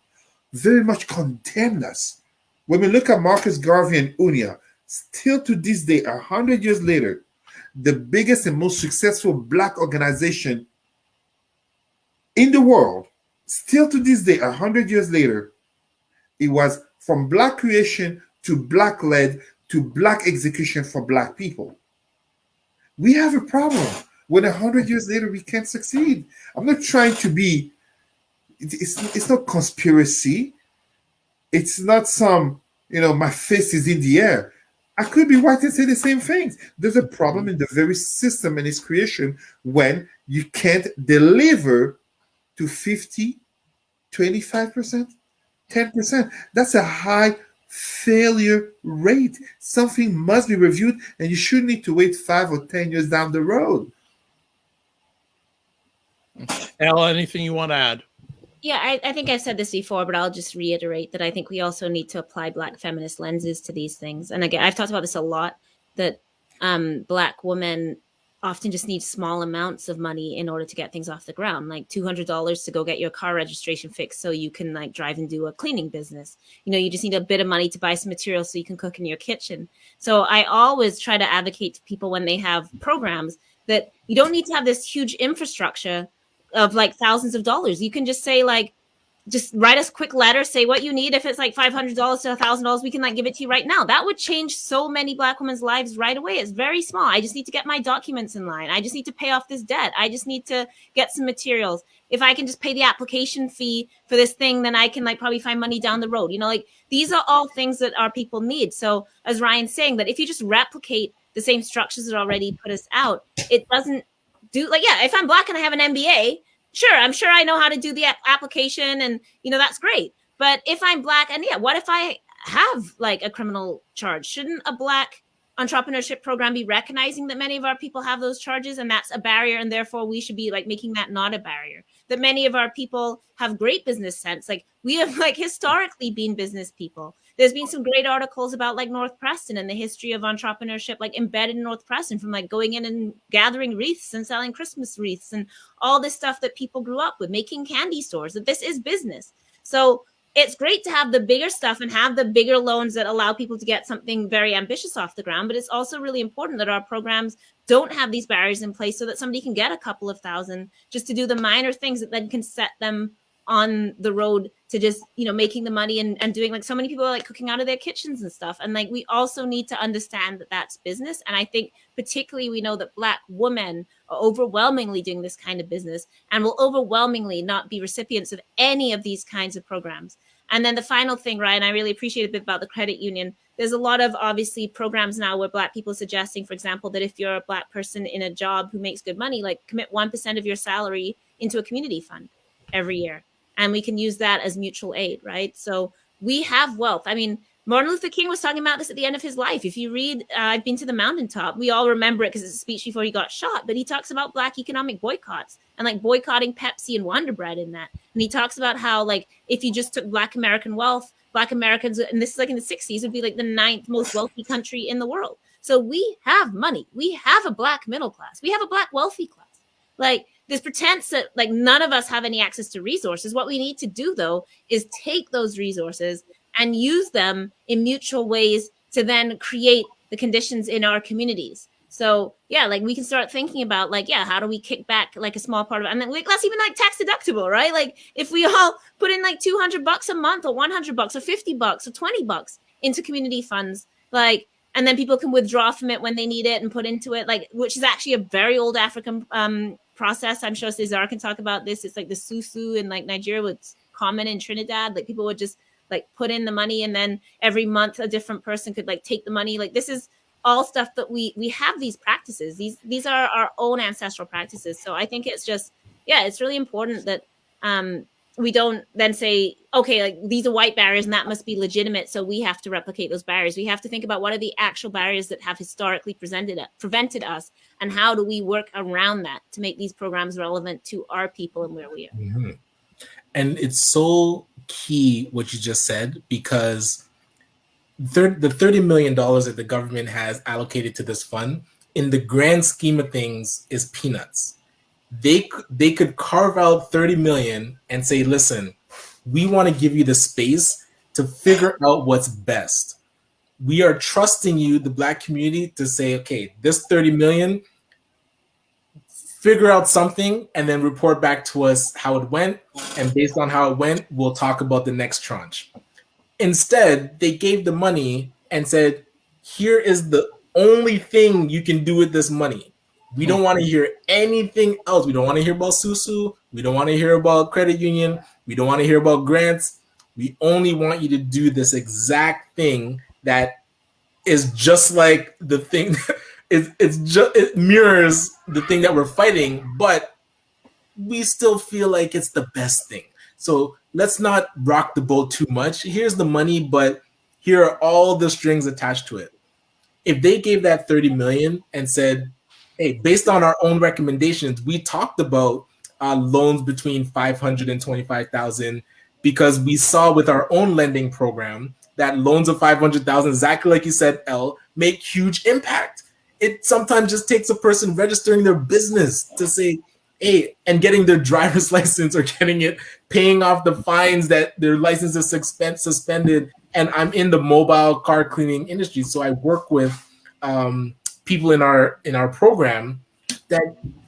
very much condemn us. When we look at Marcus Garvey and UNIA, still to this day, 100 years later, the biggest and most successful Black organization in the world, still to this day, 100 years later, it was from Black creation to Black-led to Black execution for Black people. We have a problem when 100 years later we can't succeed. I'm not trying to be, it's not conspiracy. It's not some, my fist is in the air. I could be white and say the same things. There's a problem in the very system and its creation when you can't deliver to 50, 25%, 10%. That's a high failure rate. Something must be reviewed, and you shouldn't need to wait 5 or 10 years down the road. Ella, anything you want to add? Yeah, I think I've said this before, but I'll just reiterate that I think we also need to apply Black feminist lenses to these things. And again, I've talked about this a lot, that Black women often just need small amounts of money in order to get things off the ground, like $200 to go get your car registration fixed so you can drive and do a cleaning business. You just need a bit of money to buy some materials so you can cook in your kitchen. So I always try to advocate to people when they have programs that you don't need to have this huge infrastructure of thousands of dollars. You can just say just write us a quick letter, say what you need. If it's $500 to $1,000, we can give it to you right now. That would change so many Black women's lives right away. It's very small. I just need to get my documents in line. I just need to pay off this debt. I just need to get some materials. If I can just pay the application fee for this thing, then I can probably find money down the road. These are all things that our people need. So as Ryan's saying, that if you just replicate the same structures that already put us out, it doesn't do if I'm Black and I have an MBA, sure, I'm sure I know how to do the application and, that's great. But if I'm Black and what if I have a criminal charge? Shouldn't a Black entrepreneurship program be recognizing that many of our people have those charges and that's a barrier, and therefore we should be making that not a barrier? That many of our people have great business sense. We have historically been business people. There's been some great articles about North Preston and the history of entrepreneurship, embedded in North Preston, from going in and gathering wreaths and selling Christmas wreaths and all this stuff that people grew up with, making candy stores, that this is business. So it's great to have the bigger stuff and have the bigger loans that allow people to get something very ambitious off the ground. But it's also really important that our programs don't have these barriers in place so that somebody can get a couple of thousand just to do the minor things that then can set them on the road to just, making the money and doing so many people are cooking out of their kitchens and stuff. And we also need to understand that that's business. And I think particularly we know that Black women are overwhelmingly doing this kind of business and will overwhelmingly not be recipients of any of these kinds of programs. And then the final thing, Ryan, I really appreciate a bit about the credit union. There's a lot of obviously programs now where Black people are suggesting, for example, that if you're a Black person in a job who makes good money, commit 1% of your salary into a community fund every year. And we can use that as mutual aid, right? So we have wealth. I mean, Martin Luther King was talking about this at the end of his life. If you read I've Been to the Mountaintop, we all remember it because it's a speech before he got shot, but he talks about Black economic boycotts and like boycotting Pepsi and Wonder Bread in that. And he talks about how like if you just took Black American wealth, Black Americans, and this is like in the 60s, would be like the 9th most wealthy country in the world. So we have money. We have a Black middle class. We have a Black wealthy class. Like this pretense that like none of us have any access to resources. What we need to do though is take those resources and use them in mutual ways to then create the conditions in our communities. So yeah, like we can start thinking about like, yeah, how do we kick back like a small part of it? And then like, that's even like tax deductible, right? Like if we all put in like $200 a month or $100 or $50 or $20 into community funds, like, and then people can withdraw from it when they need it and put into it, like, which is actually a very old African process. I'm sure Cesar can talk about this. It's like the susu in like Nigeria was common in Trinidad. Like people would just like put in the money and then every month a different person could like take the money. Like this is all stuff that we have these practices. These are our own ancestral practices. So I think it's just, yeah, it's really important that we don't then say, okay, like these are white barriers and that must be legitimate, so we have to replicate those barriers. We have to think about what are the actual barriers that have historically prevented us, and how do we work around that to make these programs relevant to our people and where we are. Mm-hmm. And it's so key what you just said, because the $30 million that the government has allocated to this fund, in the grand scheme of things, is peanuts. They could carve out 30 million and say, listen, we want to give you the space to figure out what's best. We are trusting you, the Black community, to say, okay, this 30 million, figure out something and then report back to us how it went. And based on how it went, we'll talk about the next tranche. Instead, they gave the money and said, here is the only thing you can do with this money. We don't want to hear anything else. We don't want to hear about SUSU. We don't want to hear about credit union. We don't want to hear about grants. We only want you to do this exact thing that is just like the thing. It mirrors the thing that we're fighting, but we still feel like it's the best thing. So let's not rock the boat too much. Here's the money, but here are all the strings attached to it. If they gave that 30 million and said, hey, based on our own recommendations, we talked about loans between 500 and 25,000, because we saw with our own lending program that loans of 500,000, exactly like you said, Elle, make huge impact. It sometimes just takes a person registering their business to say, hey, and getting their driver's license or getting it, paying off the fines that their license is suspended. And I'm in the mobile car cleaning industry, so I work with people in our program that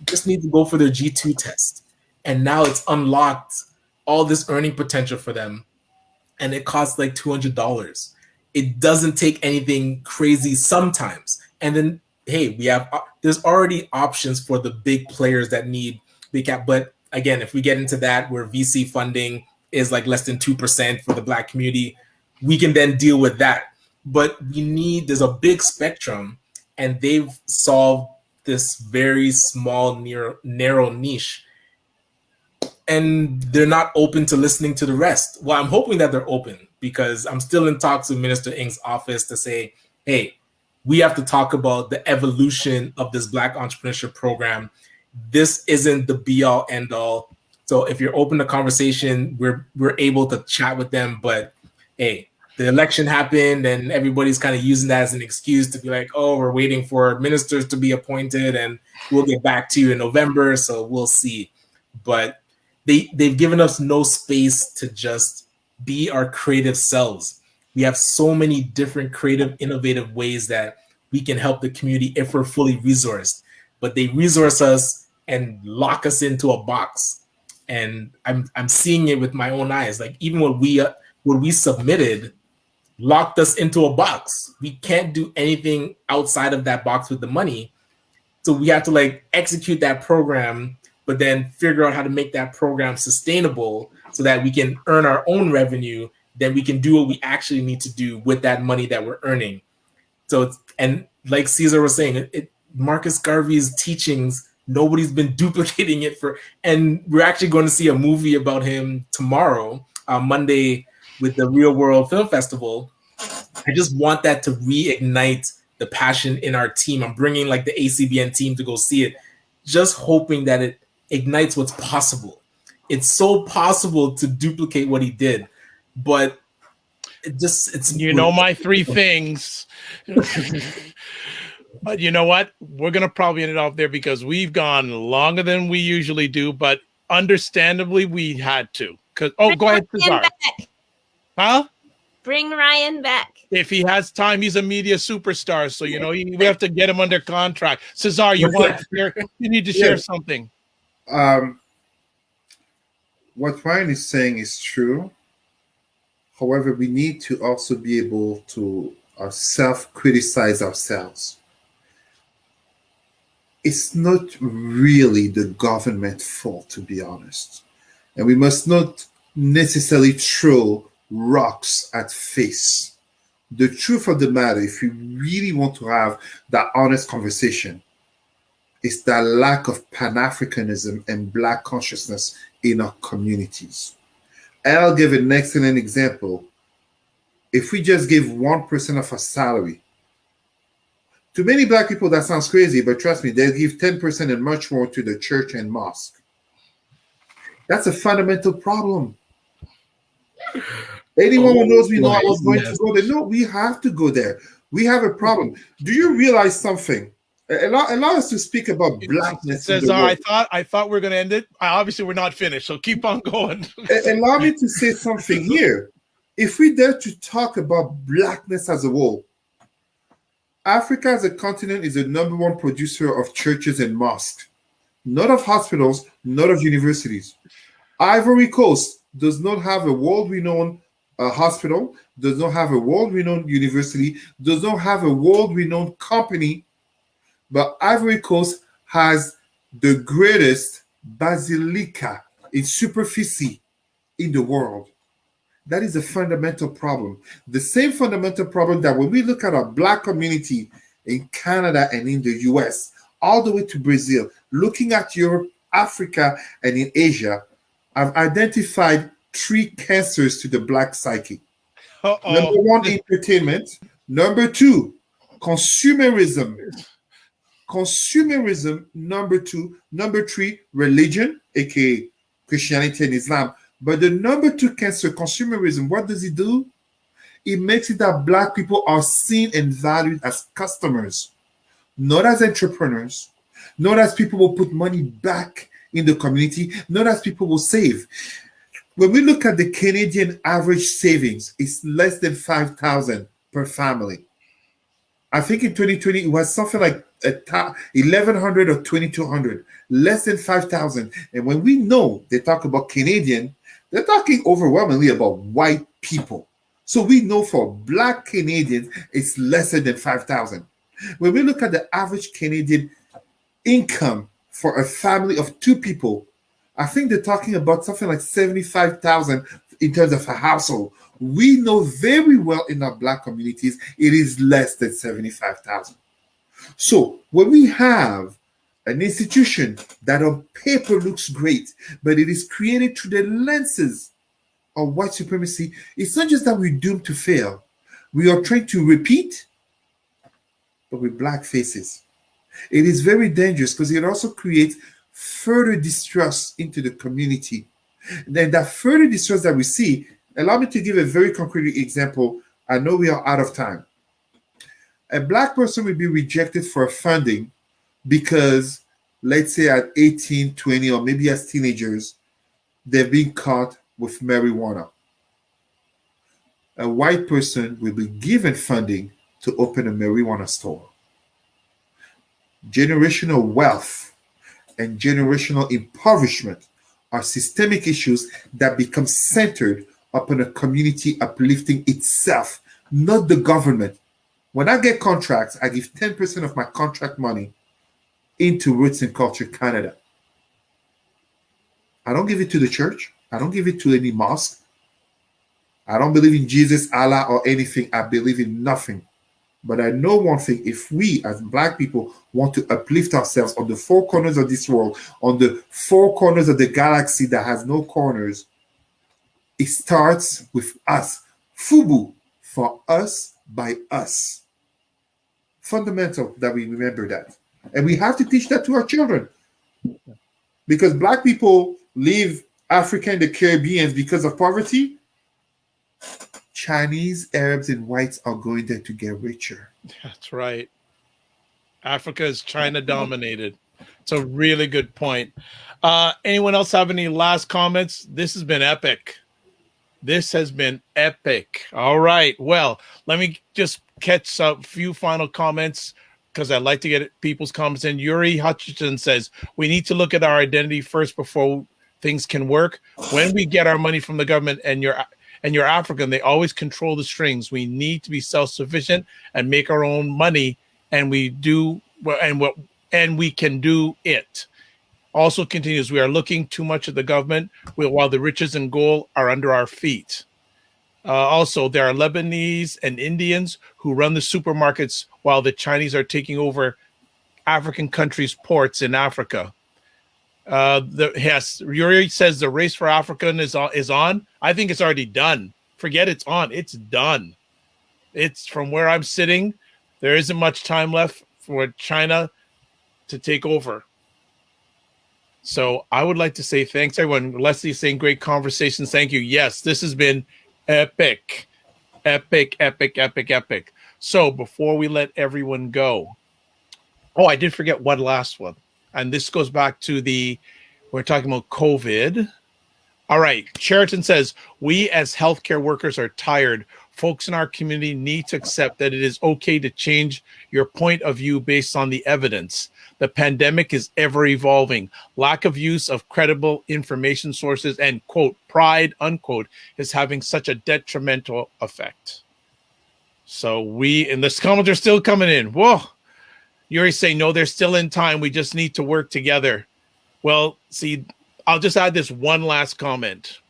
just need to go for their G2 test, and now it's unlocked all this earning potential for them, and it costs like $200. It doesn't take anything crazy sometimes, and then hey, there's already options for the big players that need big cap. But again, if we get into that where VC funding is like less than 2% for the Black community, we can then deal with that. But there's a big spectrum. And they've solved this very small, narrow niche. And they're not open to listening to the rest. Well, I'm hoping that they're open, because I'm still in talks with Minister Ng's office to say, hey, we have to talk about the evolution of this Black entrepreneurship program. This isn't the be-all, end-all. So if you're open to conversation, we're able to chat with them. But hey, the election happened and everybody's kind of using that as an excuse to be like, oh, we're waiting for ministers to be appointed and we'll get back to you in November. So we'll see. But they've given us no space to just be our creative selves. We have so many different creative, innovative ways that we can help the community if we're fully resourced. But they resource us and lock us into a box. And I'm seeing it with my own eyes. Like even what we submitted locked us into a box. We can't do anything outside of that box with the money. So we have to like execute that program, but then figure out how to make that program sustainable so that we can earn our own revenue. Then we can do what we actually need to do with that money that we're earning. So and like Cesar was saying, Marcus Garvey's teachings, nobody's been duplicating it and we're actually going to see a movie about him tomorrow, Monday, with the Real World Film Festival. I just want that to reignite the passion in our team. I'm bringing like the ACBN team to go see it, just hoping that it ignites what's possible. It's so possible to duplicate what he did, but it's you know my three things. But you know what? We're going to probably end it off there because we've gone longer than we usually do, but understandably we had to. Go ahead, Cesar. Huh? Bring Ryan back. If he has time, he's a media superstar. So, you know, we have to get him under contract. Cesar, you need to share something. What Ryan is saying is true. However, we need to also be able to self-criticize ourselves. It's not really the government's fault, to be honest. And we must not necessarily throw rocks at face. The truth of the matter, if you really want to have that honest conversation, is that lack of Pan-Africanism and Black consciousness in our communities. I'll give an excellent example. If we just give 1% of our salary, to many Black people, that sounds crazy, but trust me, they'll give 10% and much more to the church and mosque. That's a fundamental problem. Anyone who knows me know I was going to go there. No, we have to go there. We have a problem. Do you realize something? Allow us to speak about Blackness. Cesar, I thought we were going to end it. Obviously, we're not finished, so keep on going. Allow me to say something here. If we dare to talk about Blackness as a whole, Africa as a continent is the #1 producer of churches and mosques, not of hospitals, not of universities. Ivory Coast does not have a world-renowned hospital, does not have a world-renowned university, does not have a world-renowned company, but Ivory Coast has the greatest basilica in superficie in the world. That is a fundamental problem. The same fundamental problem that when we look at our Black community in Canada and in the US, all the way to Brazil, looking at Europe, Africa, and in Asia, I've identified 3 cancers to the Black psyche. Number 1, entertainment. Number 2, consumerism. Number 2. Number 3, religion, aka Christianity and Islam. But the number 2 cancer, consumerism, what does it do? It makes it that Black people are seen and valued as customers, not as entrepreneurs, not as people will put money back in the community, not as people will save. When we look at the Canadian average savings, it's less than $5,000 per family. I think in 2020, it was something like $1,100 or $2,200, less than $5,000. And when we know they talk about Canadian, they're talking overwhelmingly about white people. So we know for Black Canadians, it's lesser than $5,000. When we look at the average Canadian income for a family of 2 people, I think they're talking about something like $75,000 in terms of a household. We know very well in our Black communities, it is less than $75,000. So when we have an institution that on paper looks great, but it is created through the lenses of white supremacy, it's not just that we're doomed to fail. We are trying to repeat, but with Black faces. It is very dangerous because it also creates further distrust into the community. Then that further distrust that we see, allow me to give a very concrete example. I know we are out of time. A Black person will be rejected for funding because, let's say at 18, 20, or maybe as teenagers, they've been caught with marijuana. A white person will be given funding to open a marijuana store. Generational wealth and generational impoverishment are systemic issues that become centered upon a community uplifting itself, not the government. When I get contracts, I give 10% of my contract money into Roots and Culture Canada. I don't give it to the church. I don't give it to any mosque. I don't believe in Jesus, Allah, or anything. I believe in nothing. But I know one thing, if we as Black people want to uplift ourselves on the 4 corners of this world, on the 4 corners of the galaxy that has no corners, it starts with us. FUBU, for us by us. Fundamental that we remember that. And we have to teach that to our children. Because Black people leave Africa and the Caribbean because of poverty. Chinese, Arabs, and whites are going there to get richer. That's right. Africa is China dominated. It's a really good point. Anyone else have any last comments? This has been epic. This has been epic. All right. Well, let me just catch a few final comments because I'd like to get people's comments in. Yuri Hutchinson says, we need to look at our identity first before things can work. When we get our money from the government and you're African, they always control the strings. We need to be self-sufficient and make our own money, and we do, and we can do it. Also continues, we are looking too much at the government while the riches and gold are under our feet. Also, there are Lebanese and Indians who run the supermarkets while the Chinese are taking over African countries' ports in Africa. Yes, Yuri says the race for African is on. I think it's already done. Forget it's on. It's done. It's from where I'm sitting. There isn't much time left for China to take over. So I would like to say thanks, everyone. Leslie's saying great conversations. Thank you. Yes, this has been epic, epic, epic, epic, epic. So before we let everyone go, I did forget one last one. And this goes back to we're talking about COVID. All right. Sheraton says, we as healthcare workers are tired. Folks in our community need to accept that it is okay to change your point of view based on the evidence. The pandemic is ever evolving. Lack of use of credible information sources and, quote, pride, unquote, is having such a detrimental effect. So and the comments are still coming in. Whoa. Yuri saying, no, they're still in time. We just need to work together. Well, see, I'll just add this one last comment.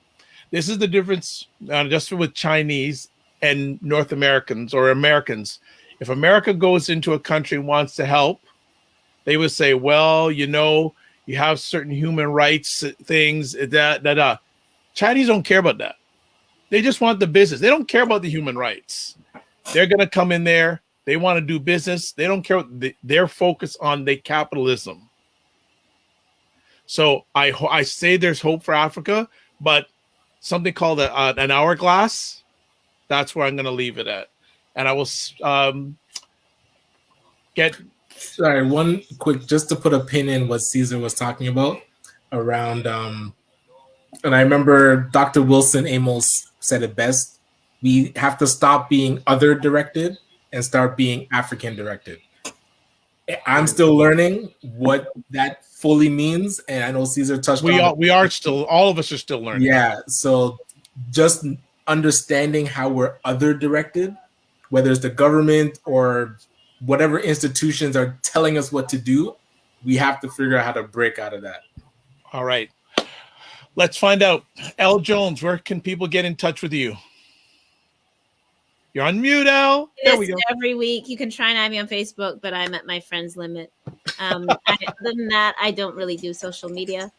This is the difference just with Chinese and North Americans or Americans. If America goes into a country and wants to help, they would say, well, you have certain human rights things, Chinese don't care about that. They just want the business. They don't care about the human rights. They're going to come in there. They want to do business. They don't care. They're focused on the capitalism. So I say there's hope for Africa, but something called an hourglass, that's where I'm going to leave it at. And I will Sorry, one quick, just to put a pin in what Cesar was talking about around, and I remember Dr. Wilson Amos said it best. We have to stop being other directed and start being African directed. I'm still learning what that fully means, and I know Cesar touched on. We are still, all of us are still learning. Yeah, so just understanding how we're other directed, whether it's the government or whatever institutions are telling us what to do, we have to figure out how to break out of that. All right. Let's find out. L. Jones, where can people get in touch with you? You're on mute, Al. There we go. Every week. You can try and add me on Facebook, but I'm at my friend's limit. Other than that, I don't really do social media.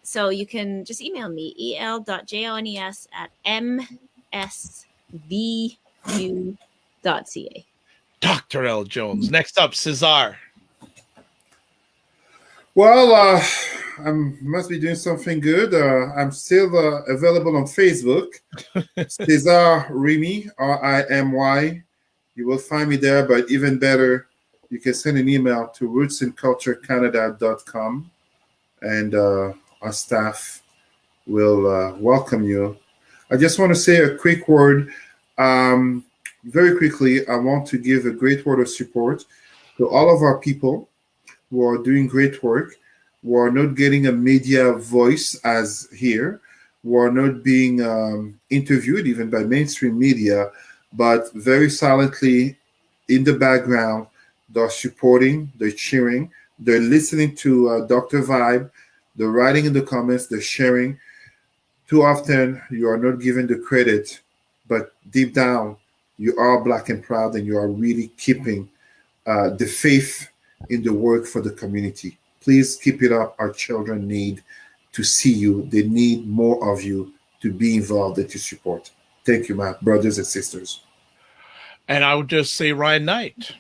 So you can just email me, el.jones@msvu.ca. Dr. L. Jones. Next up, Cesar. Well, I must be doing something good. I'm still available on Facebook. Cesar Remy, R-I-M-Y. You will find me there, but even better, you can send an email to rootsandculturecanada.com, and our staff will welcome you. I just want to say a quick word. Very quickly, I want to give a great word of support to all of our people who are doing great work, who are not getting a media voice as here, who are not being interviewed even by mainstream media, but very silently in the background, they're supporting, they're cheering, they're listening to Dr. Vibe, they're writing in the comments, they're sharing. Too often, you are not given the credit, but deep down, you are Black and proud, and you are really keeping the faith in the work for the community. Please keep it up. Our children need to see you. They need more of you to be involved and to support. Thank you, my brothers and sisters. And I would just say Ryan Knight.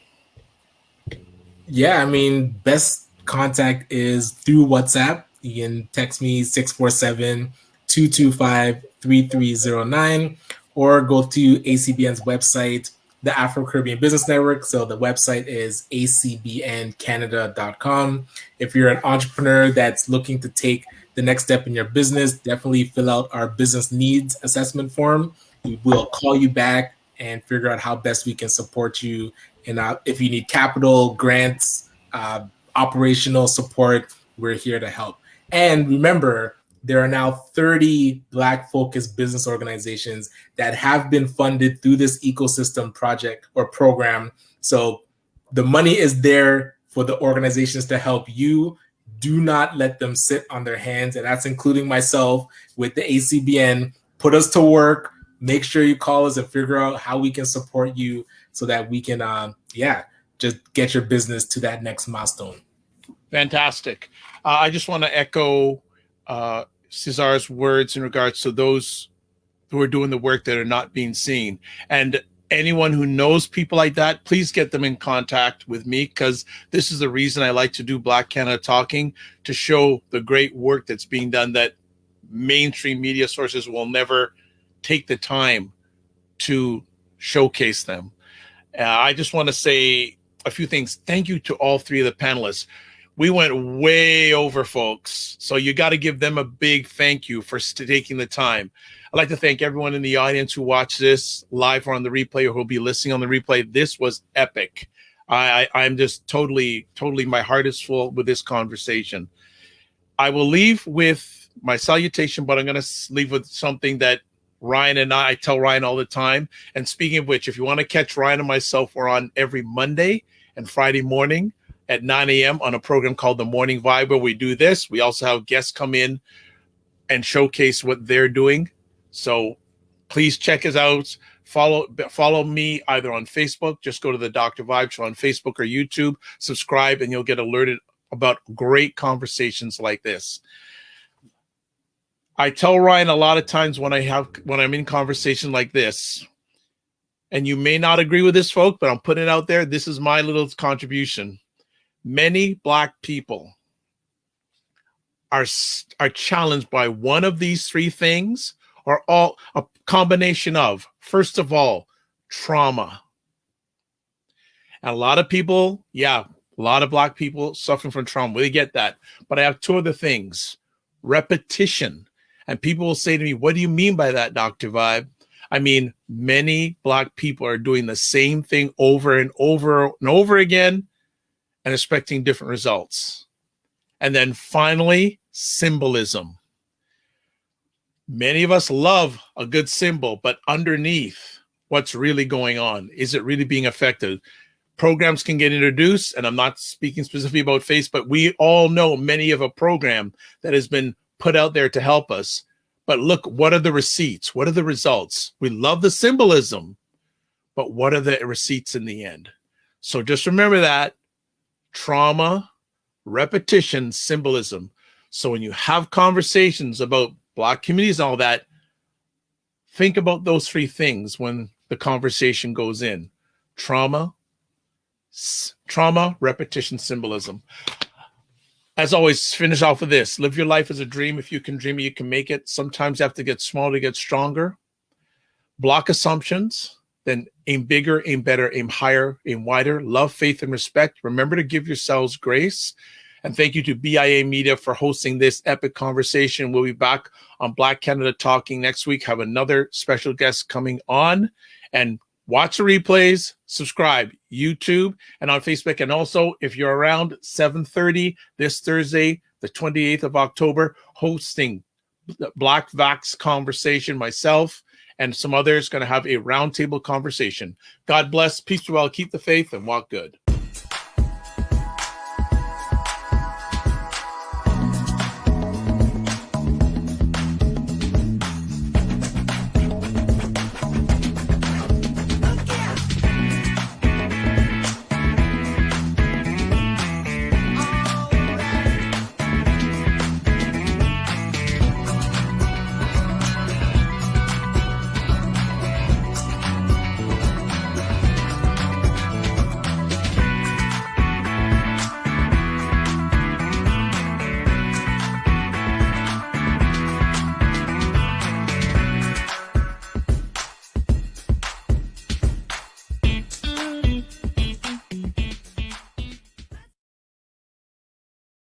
Yeah, I mean, best contact is through WhatsApp. You can text me 647-225-3309 or go to ACBN's website, the Afro-Caribbean Business Network. So the website is acbncanada.com. If you're an entrepreneur that's looking to take the next step in your business, definitely fill out our business needs assessment form. We will call you back and figure out how best we can support you. And if you need capital, grants, operational support, we're here to help. And remember, there are now 30 Black-focused business organizations that have been funded through this ecosystem project or program. So the money is there for the organizations to help you. Do not let them sit on their hands. And that's including myself with the ACBN. Put us to work. Make sure you call us and figure out how we can support you so that we can, just get your business to that next milestone. Fantastic. I just want to echo Cesar's words in regards to those who are doing the work that are not being seen. And anyone who knows people like that, please get them in contact with me, because this is the reason I like to do Black Canada Talking, to show the great work that's being done that mainstream media sources will never take the time to showcase them. I just want to say a few things. Thank you to all three of the panelists. We went way over, folks. So you got to give them a big thank you for taking the time. I'd like to thank everyone in the audience who watched this live or on the replay, or who'll be listening on the replay. This was epic. I'm just totally, my heart is full with this conversation. I will leave with my salutation, but I'm going to leave with something that Ryan and I tell Ryan all the time. And speaking of which, if you want to catch Ryan and myself, we're on every Monday and Friday morning at 9 a.m. on a program called The Morning Vibe, where we do this. We also have guests come in and showcase what they're doing. So please check us out. Follow me either on Facebook. Just go to the Dr. Vibe Show on Facebook or YouTube. Subscribe, and you'll get alerted about great conversations like this. I tell Ryan a lot of times when I'm in conversation like this, and you may not agree with this, folks, but I'm putting it out there. This is my little contribution. Many Black people are challenged by one of these three things, or all a combination of. First of all, trauma. And a lot of people, a lot of Black people suffering from trauma. We get that. But I have two other things. Repetition. And people will say to me, what do you mean by that, Dr. Vibe? I mean, many Black people are doing the same thing over and over and over again and expecting different results. And then finally, symbolism. Many of us love a good symbol, but underneath, what's really going on? Is it really being effective? Programs can get introduced, and I'm not speaking specifically about Facebook, but we all know many of a program that has been put out there to help us. But look, what are the receipts? What are the results? We love the symbolism, but what are the receipts in the end? So just remember that. Trauma, repetition, symbolism. So when you have conversations about Black communities and all that, think about those three things when the conversation goes in. Trauma, repetition, symbolism. As always, finish off with this. Live your life as a dream. If you can dream it, you can make it. Sometimes you have to get small to get stronger. Block assumptions. Then aim bigger, aim better, aim higher, aim wider. Love, faith, and respect. Remember to give yourselves grace. And thank you to BIA Media for hosting this epic conversation. We'll be back on Black Canada Talking next week. Have another special guest coming on. And watch the replays, subscribe, YouTube, and on Facebook. And also, if you're around 7:30 this Thursday, the 28th of October, hosting the Black Vax conversation, myself and some others going to have a roundtable conversation. God bless, peace be well, keep the faith, and walk good.